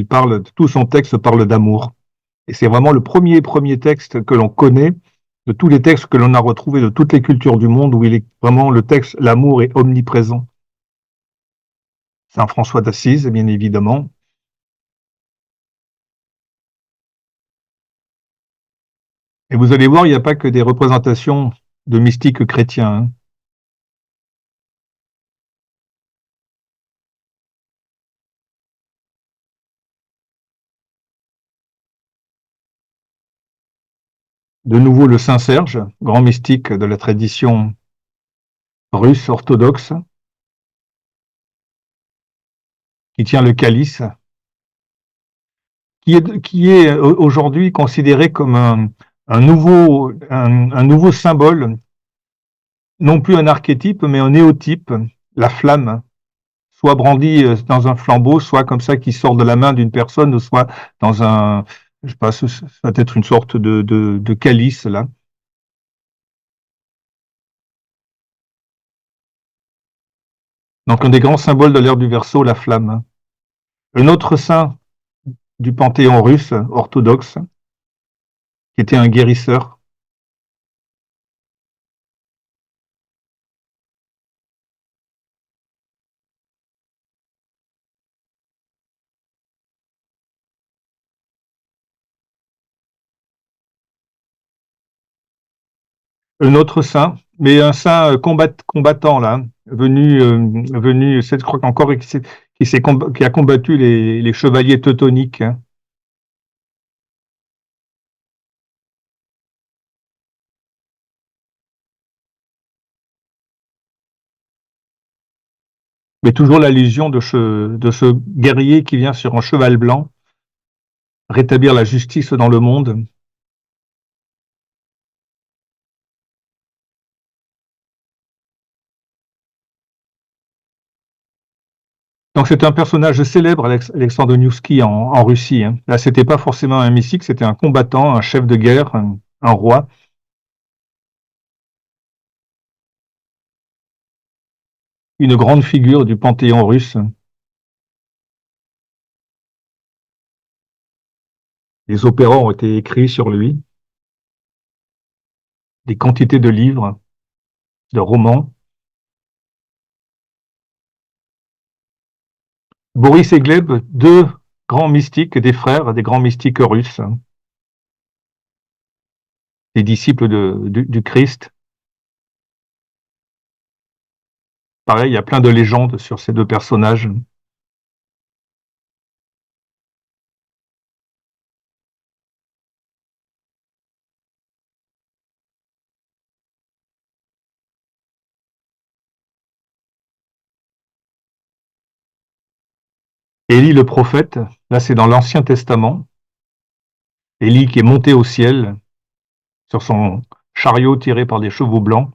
Speaker 1: tout son texte parle d'amour. Et c'est vraiment le premier texte que l'on connaît de tous les textes que l'on a retrouvés de toutes les cultures du monde où il est vraiment le texte, l'amour est omniprésent. Saint François d'Assise, bien évidemment. Et vous allez voir, il n'y a pas que des représentations de mystiques chrétiens. Hein. De nouveau, le Saint Serge, grand mystique de la tradition russe orthodoxe, qui tient le calice, qui est aujourd'hui considéré comme un nouveau symbole, non plus un archétype, mais un néotype, la flamme, soit brandie dans un flambeau, soit comme ça qui sort de la main d'une personne, ou soit dans je sais pas, ça va être une sorte de calice, là. Donc un des grands symboles de l'ère du Verseau, la flamme. Un autre saint du panthéon russe orthodoxe, qui était un guérisseur. Un autre saint, mais un saint combattant là, venu, je crois qu'encore qui a combattu les chevaliers teutoniques, hein. Mais toujours l'allusion de ce guerrier qui vient sur un cheval blanc rétablir la justice dans le monde. Donc c'est un personnage célèbre, Alexandre Nevsky en Russie, hein. Là, c'était pas forcément un mystique, c'était un combattant, un chef de guerre, un roi, une grande figure du panthéon russe. Les opéras ont été écrits sur lui, des quantités de livres, de romans. Boris et Gleb, deux grands mystiques, des frères, des grands mystiques russes, des disciples du Christ. Pareil, il y a plein de légendes sur ces deux personnages. Élie le prophète, là c'est dans l'Ancien Testament. Élie qui est monté au ciel sur son chariot tiré par des chevaux blancs.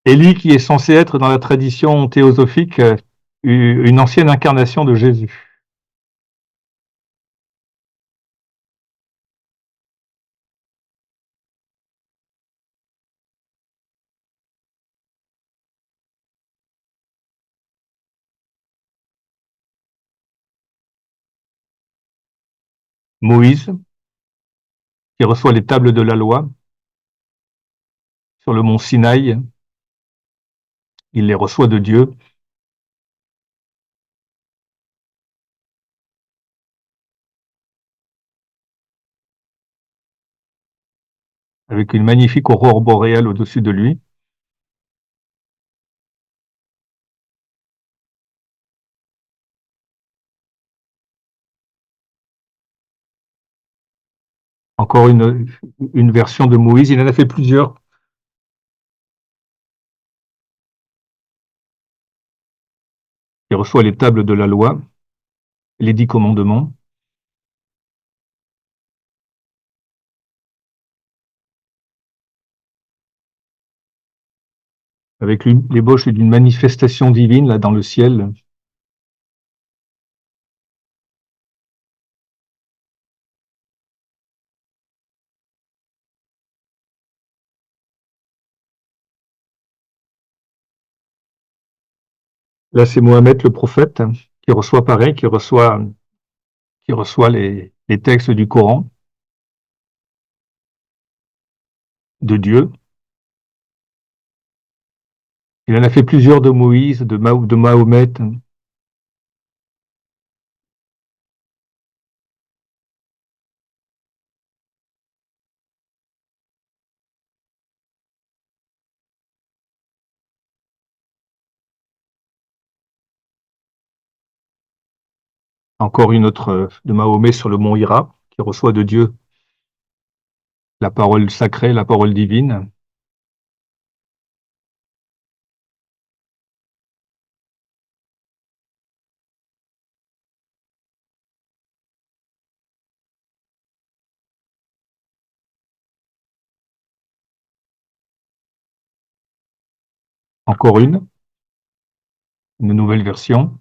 Speaker 1: Élie qui est censé être dans la tradition théosophique une ancienne incarnation de Jésus. Moïse qui reçoit les tables de la loi sur le mont Sinaï, il les reçoit de Dieu avec une magnifique aurore boréale au-dessus de lui. Encore une version de Moïse, il en a fait plusieurs. Il reçoit les tables de la loi, les 10 commandements, avec l'ébauche d'une manifestation divine là dans le ciel. Là, c'est Mohamed le prophète qui reçoit pareil, qui reçoit les textes du Coran de Dieu. Il en a fait plusieurs de Moïse, de Mahomet. Encore une autre de Mahomet sur le mont Hira, qui reçoit de Dieu la parole sacrée, la parole divine. Encore une nouvelle version.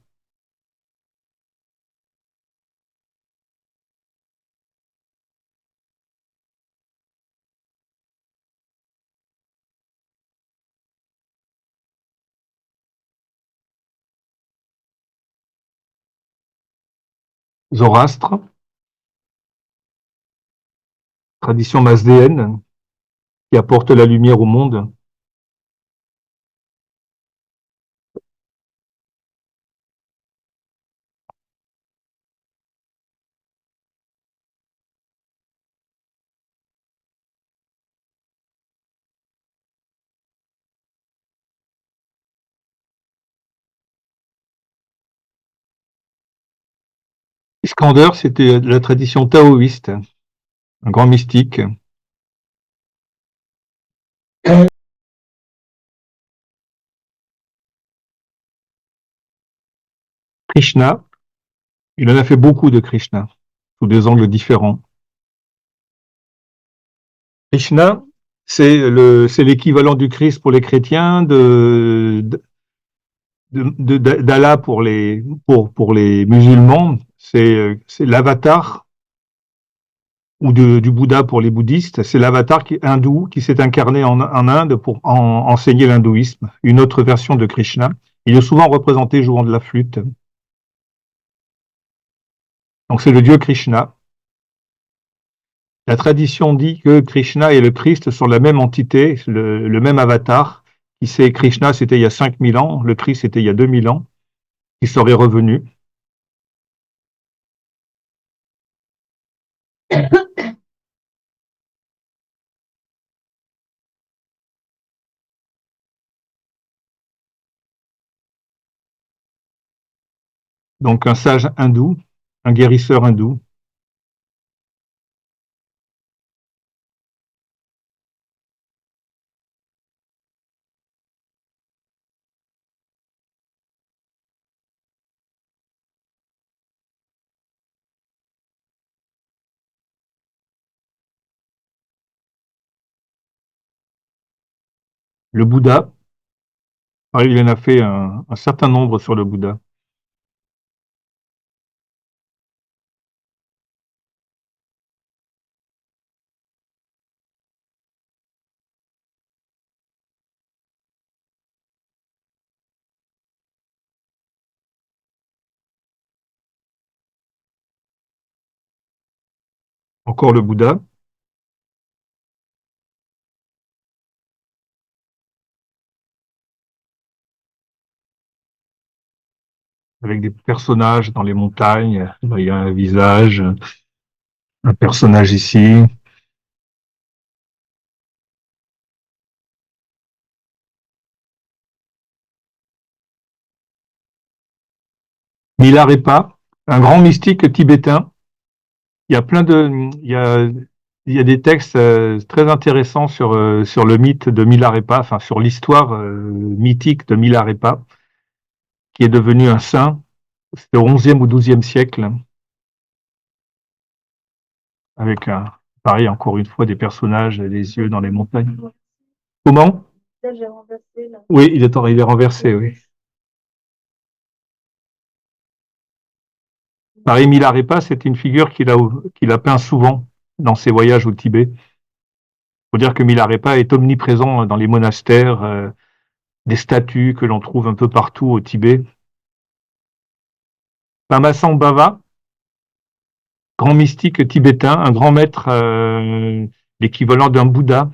Speaker 1: Zoroastre, tradition mazdéenne, qui apporte la lumière au monde. Iskander, c'était de la tradition taoïste, un grand mystique. Krishna, il en a fait beaucoup de Krishna, sous des angles différents. Krishna, c'est l'équivalent du Christ pour les chrétiens, d'Allah pour les musulmans. C'est l'avatar ou du Bouddha pour les bouddhistes. C'est l'avatar hindou qui s'est incarné en Inde pour enseigner l'hindouisme. Une autre version de Krishna. Il est souvent représenté jouant de la flûte. Donc c'est le dieu Krishna. La tradition dit que Krishna et le Christ sont la même entité, le même avatar. Qui sait, Krishna, c'était il y a 5000 ans, le Christ, c'était il y a 2000 ans, qui serait revenu. Donc un sage hindou, un guérisseur hindou. Le Bouddha, il en a fait un certain nombre sur le Bouddha. Encore le Bouddha, avec des personnages dans les montagnes. Il y a un visage, un personnage ici. Milarepa, un grand mystique tibétain. Il y a plein de, il y a des textes très intéressants sur le mythe de Milarepa, enfin sur l'histoire mythique de Milarepa, qui est devenu un saint. C'était au XIe ou XIIe siècle, avec pareil, encore une fois, des personnages, des yeux dans les montagnes. Comment? Oui, il est renversé, oui. Pareil, Milarepa, c'est une figure qu'il a peint souvent dans ses voyages au Tibet. Il faut dire que Milarepa est omniprésent dans les monastères, des statues que l'on trouve un peu partout au Tibet. Pamasambhava, grand mystique tibétain, un grand maître, l'équivalent d'un Bouddha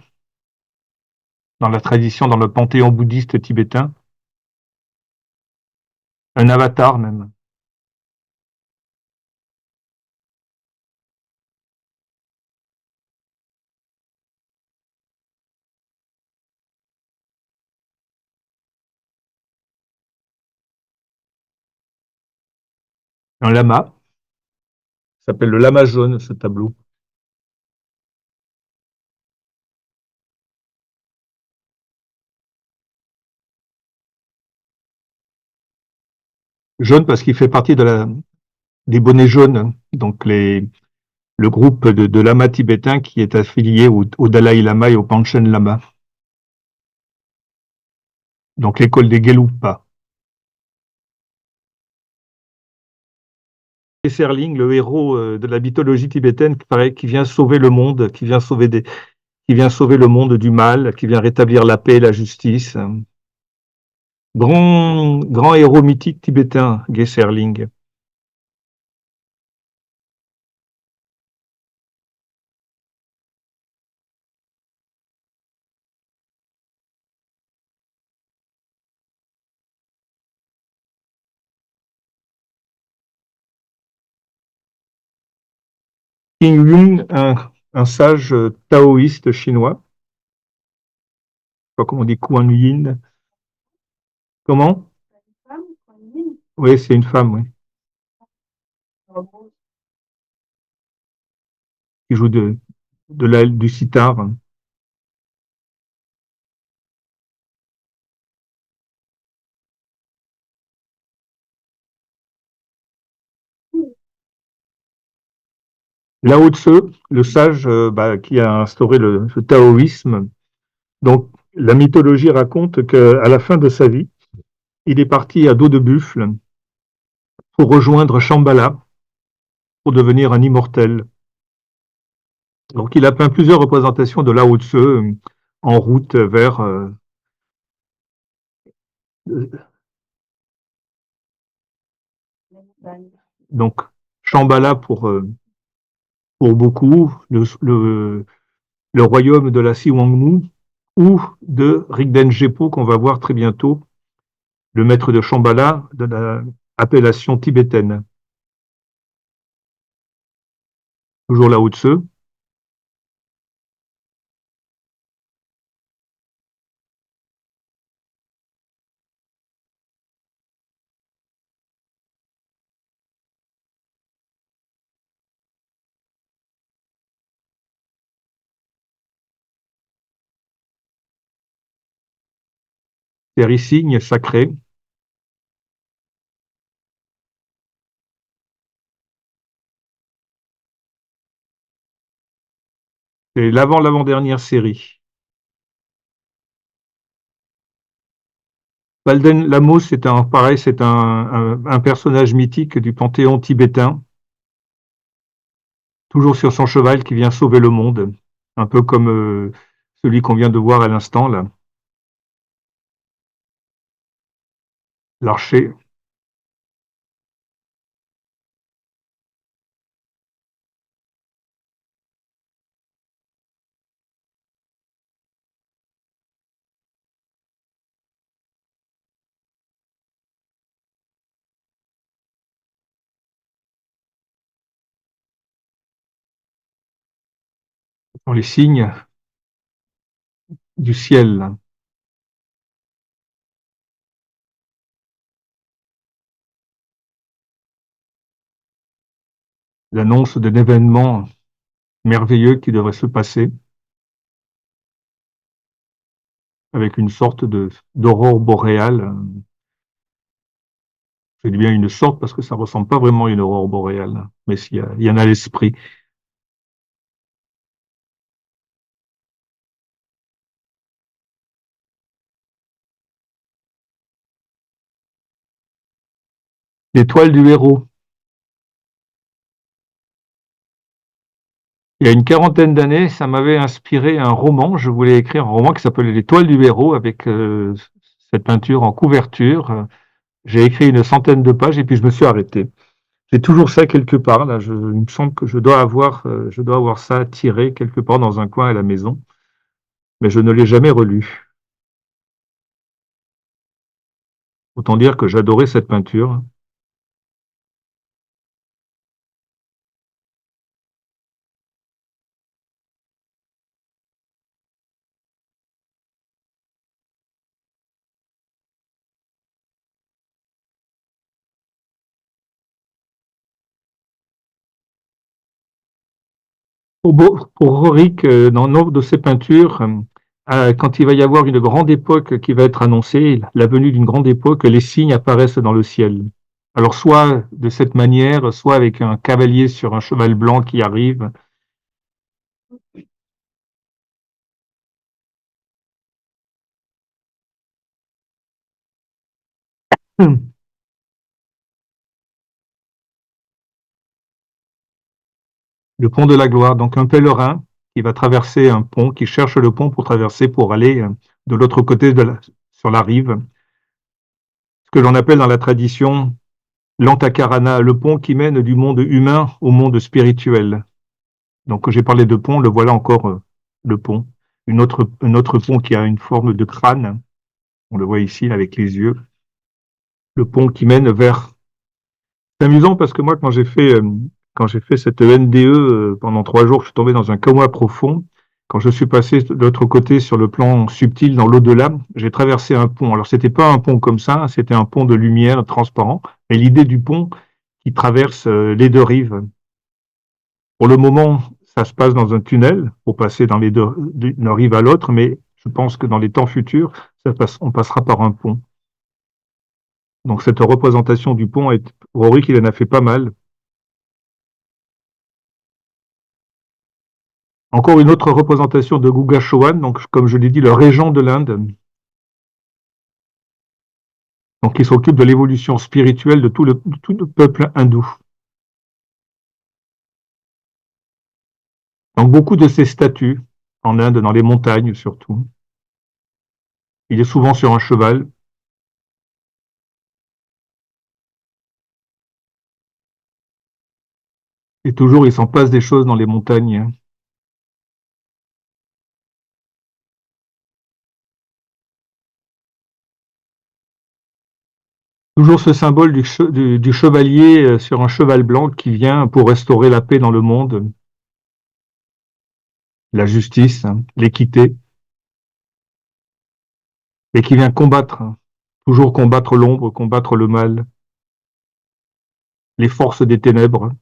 Speaker 1: dans la tradition, dans le panthéon bouddhiste tibétain, un avatar même. Un lama, s'appelle le lama jaune, ce tableau. Jaune parce qu'il fait partie des bonnets jaunes, donc le groupe de lamas tibétains qui est affilié au Dalai Lama et au Panchen Lama, donc l'école des Gelugpa. Serling, le héros de la mythologie tibétaine, qui vient sauver le monde, qui vient sauver le monde du mal, qui vient rétablir la paix et la justice. Grand héros mythique tibétain, Gesserling. King Yun, un sage taoïste chinois. Je sais pas comment on dit Kuan Yin. Comment? Oui, c'est une femme, oui. qui joue du sitar. Lao Tzu, le sage qui a instauré le taoïsme. Donc, la mythologie raconte qu'à la fin de sa vie, il est parti à dos de buffle pour rejoindre Shambhala, pour devenir un immortel. Donc, il a peint plusieurs représentations de Lao Tzu en route vers donc Shambhala pour beaucoup, le royaume de la Siwangmu ou de Rigden Jepo qu'on va voir très bientôt, le maître de Shambhala de l'appellation tibétaine. Toujours Lao Tzu. Signe sacré. C'est l'avant-dernière série. Balden Lamos, c'est un personnage mythique du panthéon tibétain, toujours sur son cheval qui vient sauver le monde, un peu comme celui qu'on vient de voir à l'instant, là, l'archer. Dans les signes du ciel, l'annonce d'un événement merveilleux qui devrait se passer avec une sorte d'aurore boréale. Je dis bien une sorte parce que ça ne ressemble pas vraiment à une aurore boréale, mais il y en a l'esprit. L'étoile du héros. Il y a une quarantaine d'années, ça m'avait inspiré un roman. Je voulais écrire un roman qui s'appelait L'étoile du héros avec cette peinture en couverture. J'ai écrit une centaine de pages et puis je me suis arrêté. J'ai toujours ça quelque part. Là, il me semble que je dois avoir ça tiré quelque part dans un coin à la maison, mais je ne l'ai jamais relu. Autant dire que j'adorais cette peinture. Pour Rorik, dans nombre de ses peintures, quand il va y avoir une grande époque qui va être annoncée, la venue d'une grande époque, les signes apparaissent dans le ciel. Alors soit de cette manière, soit avec un cavalier sur un cheval blanc qui arrive. Le pont de la gloire, donc un pèlerin qui va traverser un pont, qui cherche le pont pour traverser, pour aller de l'autre côté sur la rive. Ce que l'on appelle dans la tradition l'Antakarana, le pont qui mène du monde humain au monde spirituel. Donc, j'ai parlé de pont, le voilà encore, le pont. Un autre pont qui a une forme de crâne, on le voit ici avec les yeux. Le pont qui mène vers. C'est amusant parce que moi, quand j'ai fait cette NDE pendant 3 jours, je suis tombé dans un coma profond. Quand je suis passé de l'autre côté sur le plan subtil, dans l'au-delà, j'ai traversé un pont. Alors, c'était pas un pont comme ça, c'était un pont de lumière transparent. Mais l'idée du pont qui traverse les deux rives. Pour le moment, ça se passe dans un tunnel pour passer dans les deux, d'une rive à l'autre, mais je pense que dans les temps futurs, on passera par un pont. Donc cette représentation du pont, Rorik, il en a fait pas mal. Encore une autre représentation de Guga Chauhan, donc comme je l'ai dit, le régent de l'Inde, donc il s'occupe de l'évolution spirituelle de tout le peuple hindou. Donc beaucoup de ces statues en Inde, dans les montagnes surtout. Il est souvent sur un cheval et toujours il s'en passe des choses dans les montagnes. Toujours ce symbole du chevalier sur un cheval blanc qui vient pour restaurer la paix dans le monde, la justice, hein, l'équité, et qui vient combattre, hein, toujours combattre l'ombre, combattre le mal, les forces des ténèbres.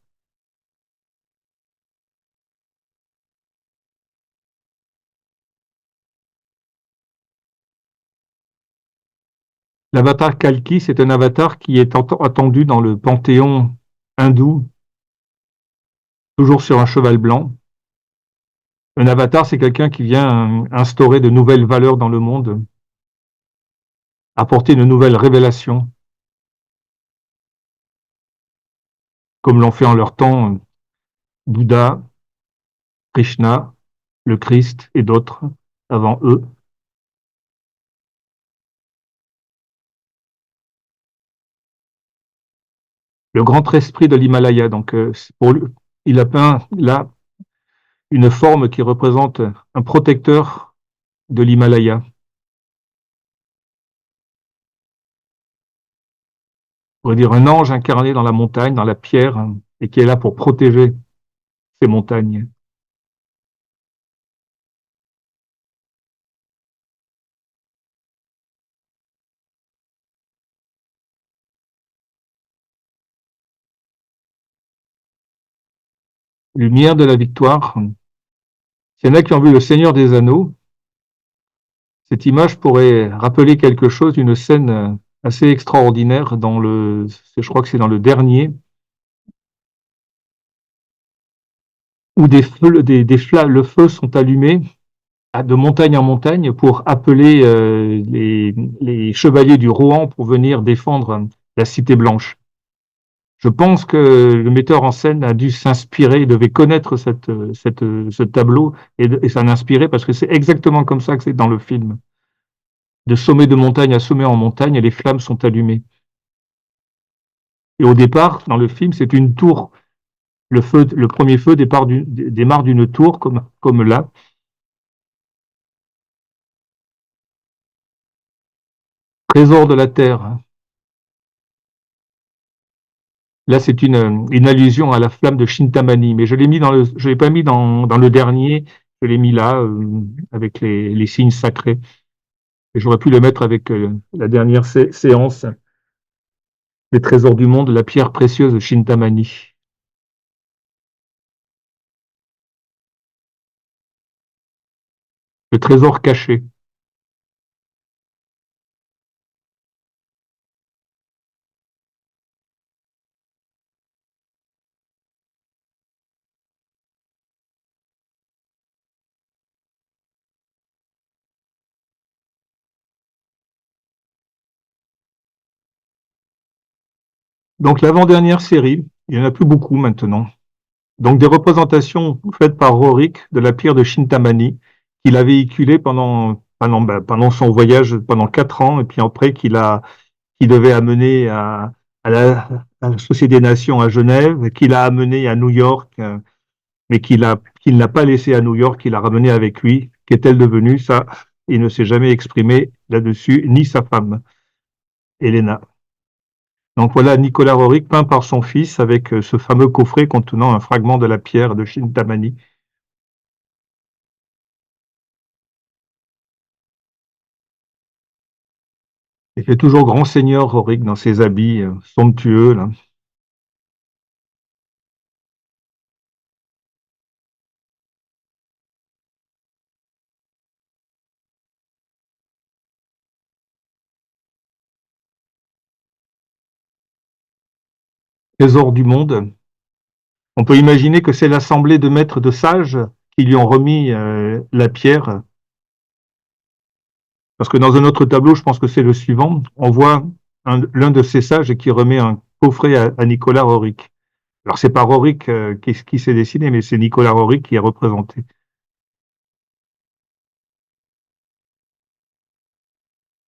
Speaker 1: L'avatar Kalki, c'est un avatar qui est attendu dans le panthéon hindou, toujours sur un cheval blanc. Un avatar, c'est quelqu'un qui vient instaurer de nouvelles valeurs dans le monde, apporter une nouvelle révélation, comme l'ont fait en leur temps Bouddha, Krishna, le Christ et d'autres avant eux. Le grand esprit de l'Himalaya, donc pour lui, il a peint là une forme qui représente un protecteur de l'Himalaya. On pourrait dire un ange incarné dans la montagne, dans la pierre, hein, et qui est là pour protéger ces montagnes. Lumière de la victoire. S'il y en a qui ont vu Le Seigneur des Anneaux, cette image pourrait rappeler quelque chose d'une scène assez extraordinaire je crois que c'est dans le dernier, où le feu sont allumés de montagne en montagne pour appeler les chevaliers du Rohan pour venir défendre la Cité Blanche. Je pense que le metteur en scène a dû s'inspirer, il devait connaître ce tableau et ça l'inspirait parce que c'est exactement comme ça que c'est dans le film. De sommet de montagne à sommet en montagne, et les flammes sont allumées. Et au départ, dans le film, c'est une tour. Le premier feu démarre d'une tour comme là. Trésor de la terre. Là, c'est une allusion à la flamme de Chintamani, mais je l'ai pas mis dans le dernier, je l'ai mis là, avec les signes sacrés. Et j'aurais pu le mettre avec la dernière séance, les trésors du monde, la pierre précieuse de Chintamani, le trésor caché. Donc l'avant-dernière série, il n'y en a plus beaucoup maintenant. Donc des représentations faites par Rorik de la pierre de Chintamani, qu'il a véhiculée pendant son voyage pendant 4 ans, et puis après qu'il devait amener à la Société des Nations à Genève, qu'il a amené à New York, mais qu'il n'a pas laissé à New York, qu'il a ramené avec lui. Qu'est-elle devenue? Ça, il ne s'est jamais exprimé là-dessus, ni sa femme, Elena. Donc voilà Nicolas Rorik peint par son fils avec ce fameux coffret contenant un fragment de la pierre de Chintamani. Il fait toujours grand seigneur Rorik dans ses habits somptueux là. trésor du monde. On peut imaginer que c'est l'assemblée de maîtres de sages qui lui ont remis la pierre, parce que dans un autre tableau, je pense que c'est le suivant, on voit l'un de ces sages qui remet un coffret à Nicolas Roerick. Alors c'est pas Roerick qui s'est dessiné, mais c'est Nicolas Roerick qui est représenté.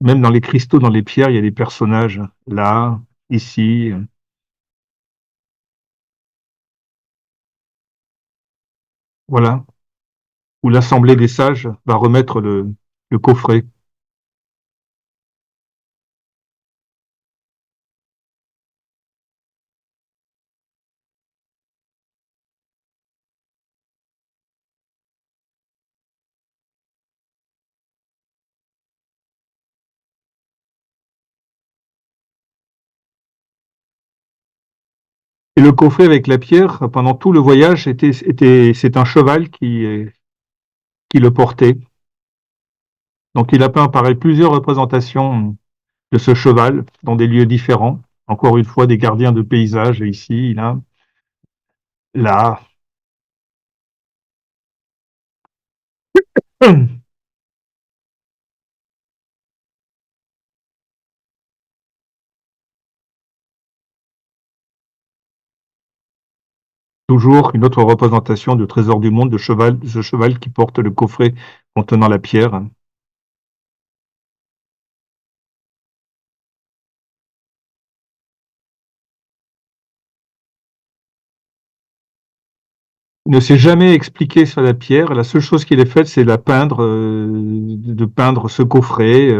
Speaker 1: Même dans les cristaux, dans les pierres, il y a des personnages là, ici. Voilà, où l'Assemblée des sages va remettre le coffret. Et le coffret avec la pierre, pendant tout le voyage, c'est un cheval qui le portait. Donc il a peint pareil plusieurs représentations de ce cheval dans des lieux différents. Encore une fois, des gardiens de paysage ici, là. Toujours une autre représentation du trésor du monde de cheval, ce cheval qui porte le coffret contenant la pierre. Il ne s'est jamais expliqué sur la pierre. La seule chose qu'il ait faite, c'est la peindre, de peindre ce coffret.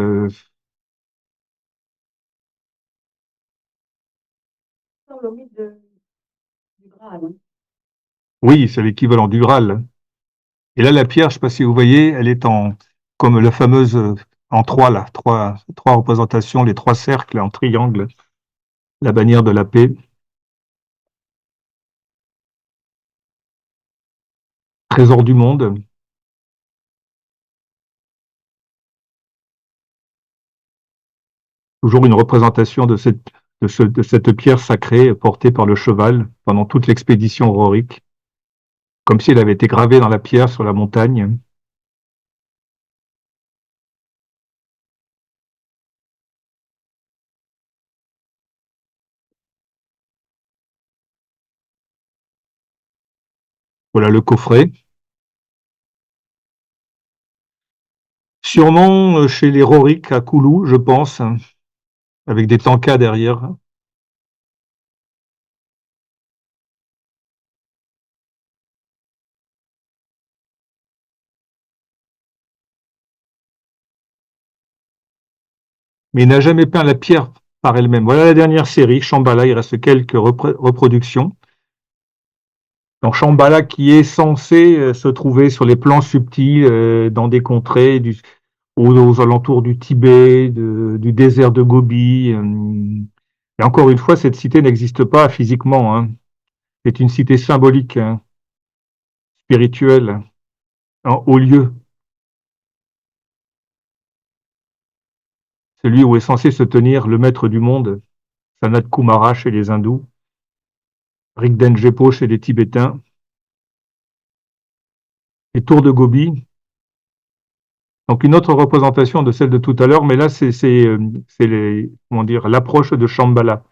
Speaker 2: Dans le mythe du Graal, hein.
Speaker 1: Oui, c'est l'équivalent du Graal. Et là, la pierre, je ne sais pas si vous voyez, elle est comme la fameuse en trois, là, trois représentations, les trois cercles en triangle, la bannière de la paix, trésor du monde, toujours une représentation de cette pierre sacrée portée par le cheval pendant toute l'expédition aurorique, comme si elle avait été gravée dans la pierre sur la montagne. Voilà le coffret. Sûrement chez les Rorik à Koulou, je pense, avec des tankas derrière. Mais il n'a jamais peint la pierre par elle-même. Voilà la dernière série, Shambhala, il reste quelques reproductions. Donc Shambhala qui est censé se trouver sur les plans subtils dans des contrées aux alentours du Tibet, du désert de Gobi. Et encore une fois, cette cité n'existe pas physiquement, hein. C'est une cité symbolique, hein, spirituelle, en haut lieu, celui où est censé se tenir le maître du monde, Sanat Kumara chez les hindous, Rigden Jepo chez les Tibétains, les tours de Gobi. Donc une autre représentation de celle de tout à l'heure, mais là comment dire, l'approche de Shambhala.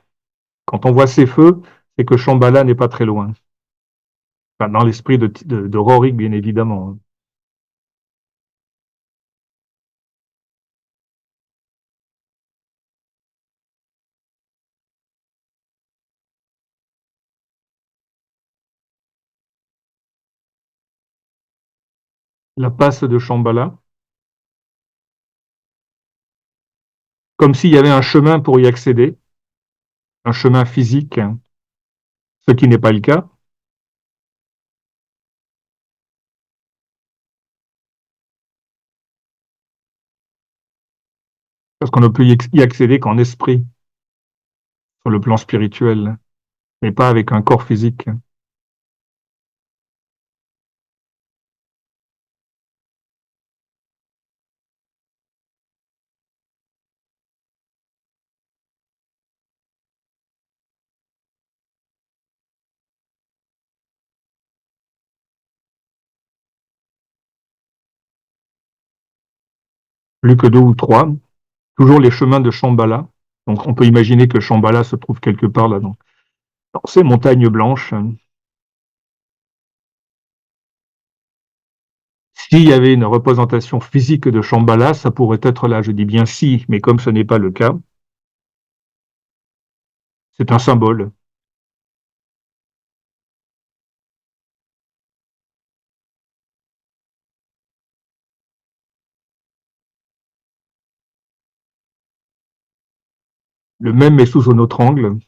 Speaker 1: Quand on voit ces feux, c'est que Shambhala n'est pas très loin. Enfin, dans l'esprit de Rorik, bien évidemment, hein. La passe de Shambhala, comme s'il y avait un chemin pour y accéder, un chemin physique, hein, ce qui n'est pas le cas, parce qu'on ne peut y accéder qu'en esprit, sur le plan spirituel, mais pas avec un corps physique. plus que deux ou trois, toujours les chemins de Shambhala. Donc on peut imaginer que Shambhala se trouve quelque part là dans ces montagnes blanches. S'il y avait une représentation physique de Shambhala, ça pourrait être là. Je dis bien si, mais comme ce n'est pas le cas, c'est un symbole. Le même est sous un autre angle.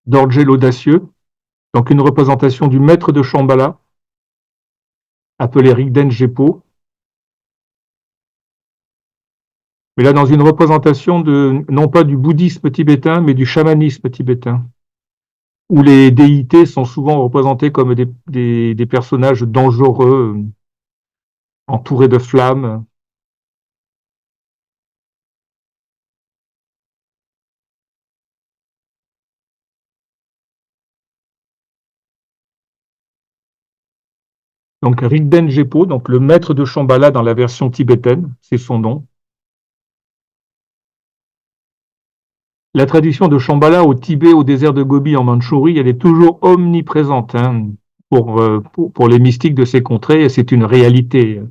Speaker 1: Dorje l'audacieux, donc une représentation du maître de Shambhala, appelé Rigden Jepo, mais là dans une représentation de, non pas du bouddhisme tibétain, mais du chamanisme tibétain, où les déités sont souvent représentées comme des personnages dangereux, entourés de flammes. Donc Rigden Jepo, donc le maître de Shambhala dans la version tibétaine, c'est son nom. La tradition de Shambhala au Tibet, au désert de Gobi, en Mandchourie, elle est toujours omniprésente pour les mystiques de ces contrées, et c'est une réalité.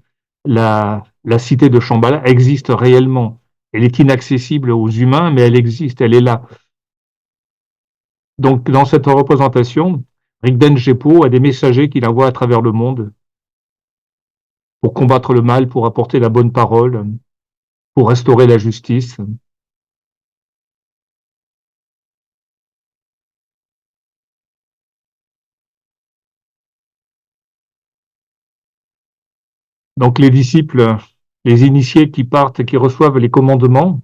Speaker 1: La cité de Shambhala existe réellement. Elle est inaccessible aux humains, mais elle existe, elle est là. Donc, dans cette représentation, Rigden Jepo a des messagers qu'il envoie à travers le monde pour combattre le mal, pour apporter la bonne parole, pour restaurer la justice. Donc, les disciples, les initiés qui partent, qui reçoivent les commandements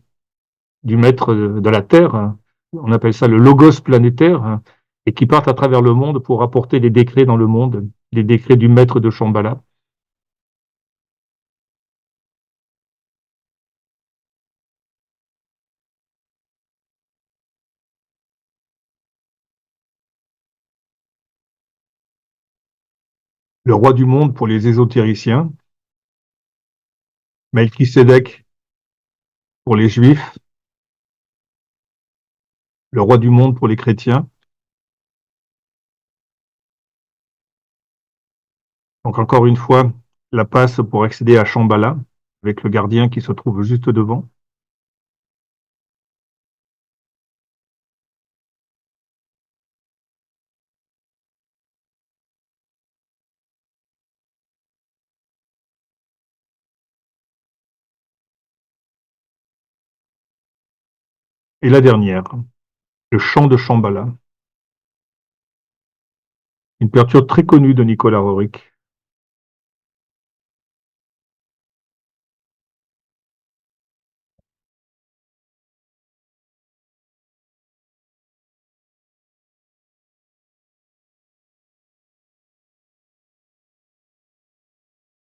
Speaker 1: du maître de la Terre, on appelle ça le logos planétaire, et qui partent à travers le monde pour apporter les décrets dans le monde, les décrets du maître de Shambhala. Le roi du monde pour les ésotériciens, Melchisédek pour les juifs, le roi du monde pour les chrétiens. Donc encore une fois, la passe pour accéder à Shambhala, avec le gardien qui se trouve juste devant. Et la dernière, le chant de Shambhala, une peinture très connue de Nicolas Roerich.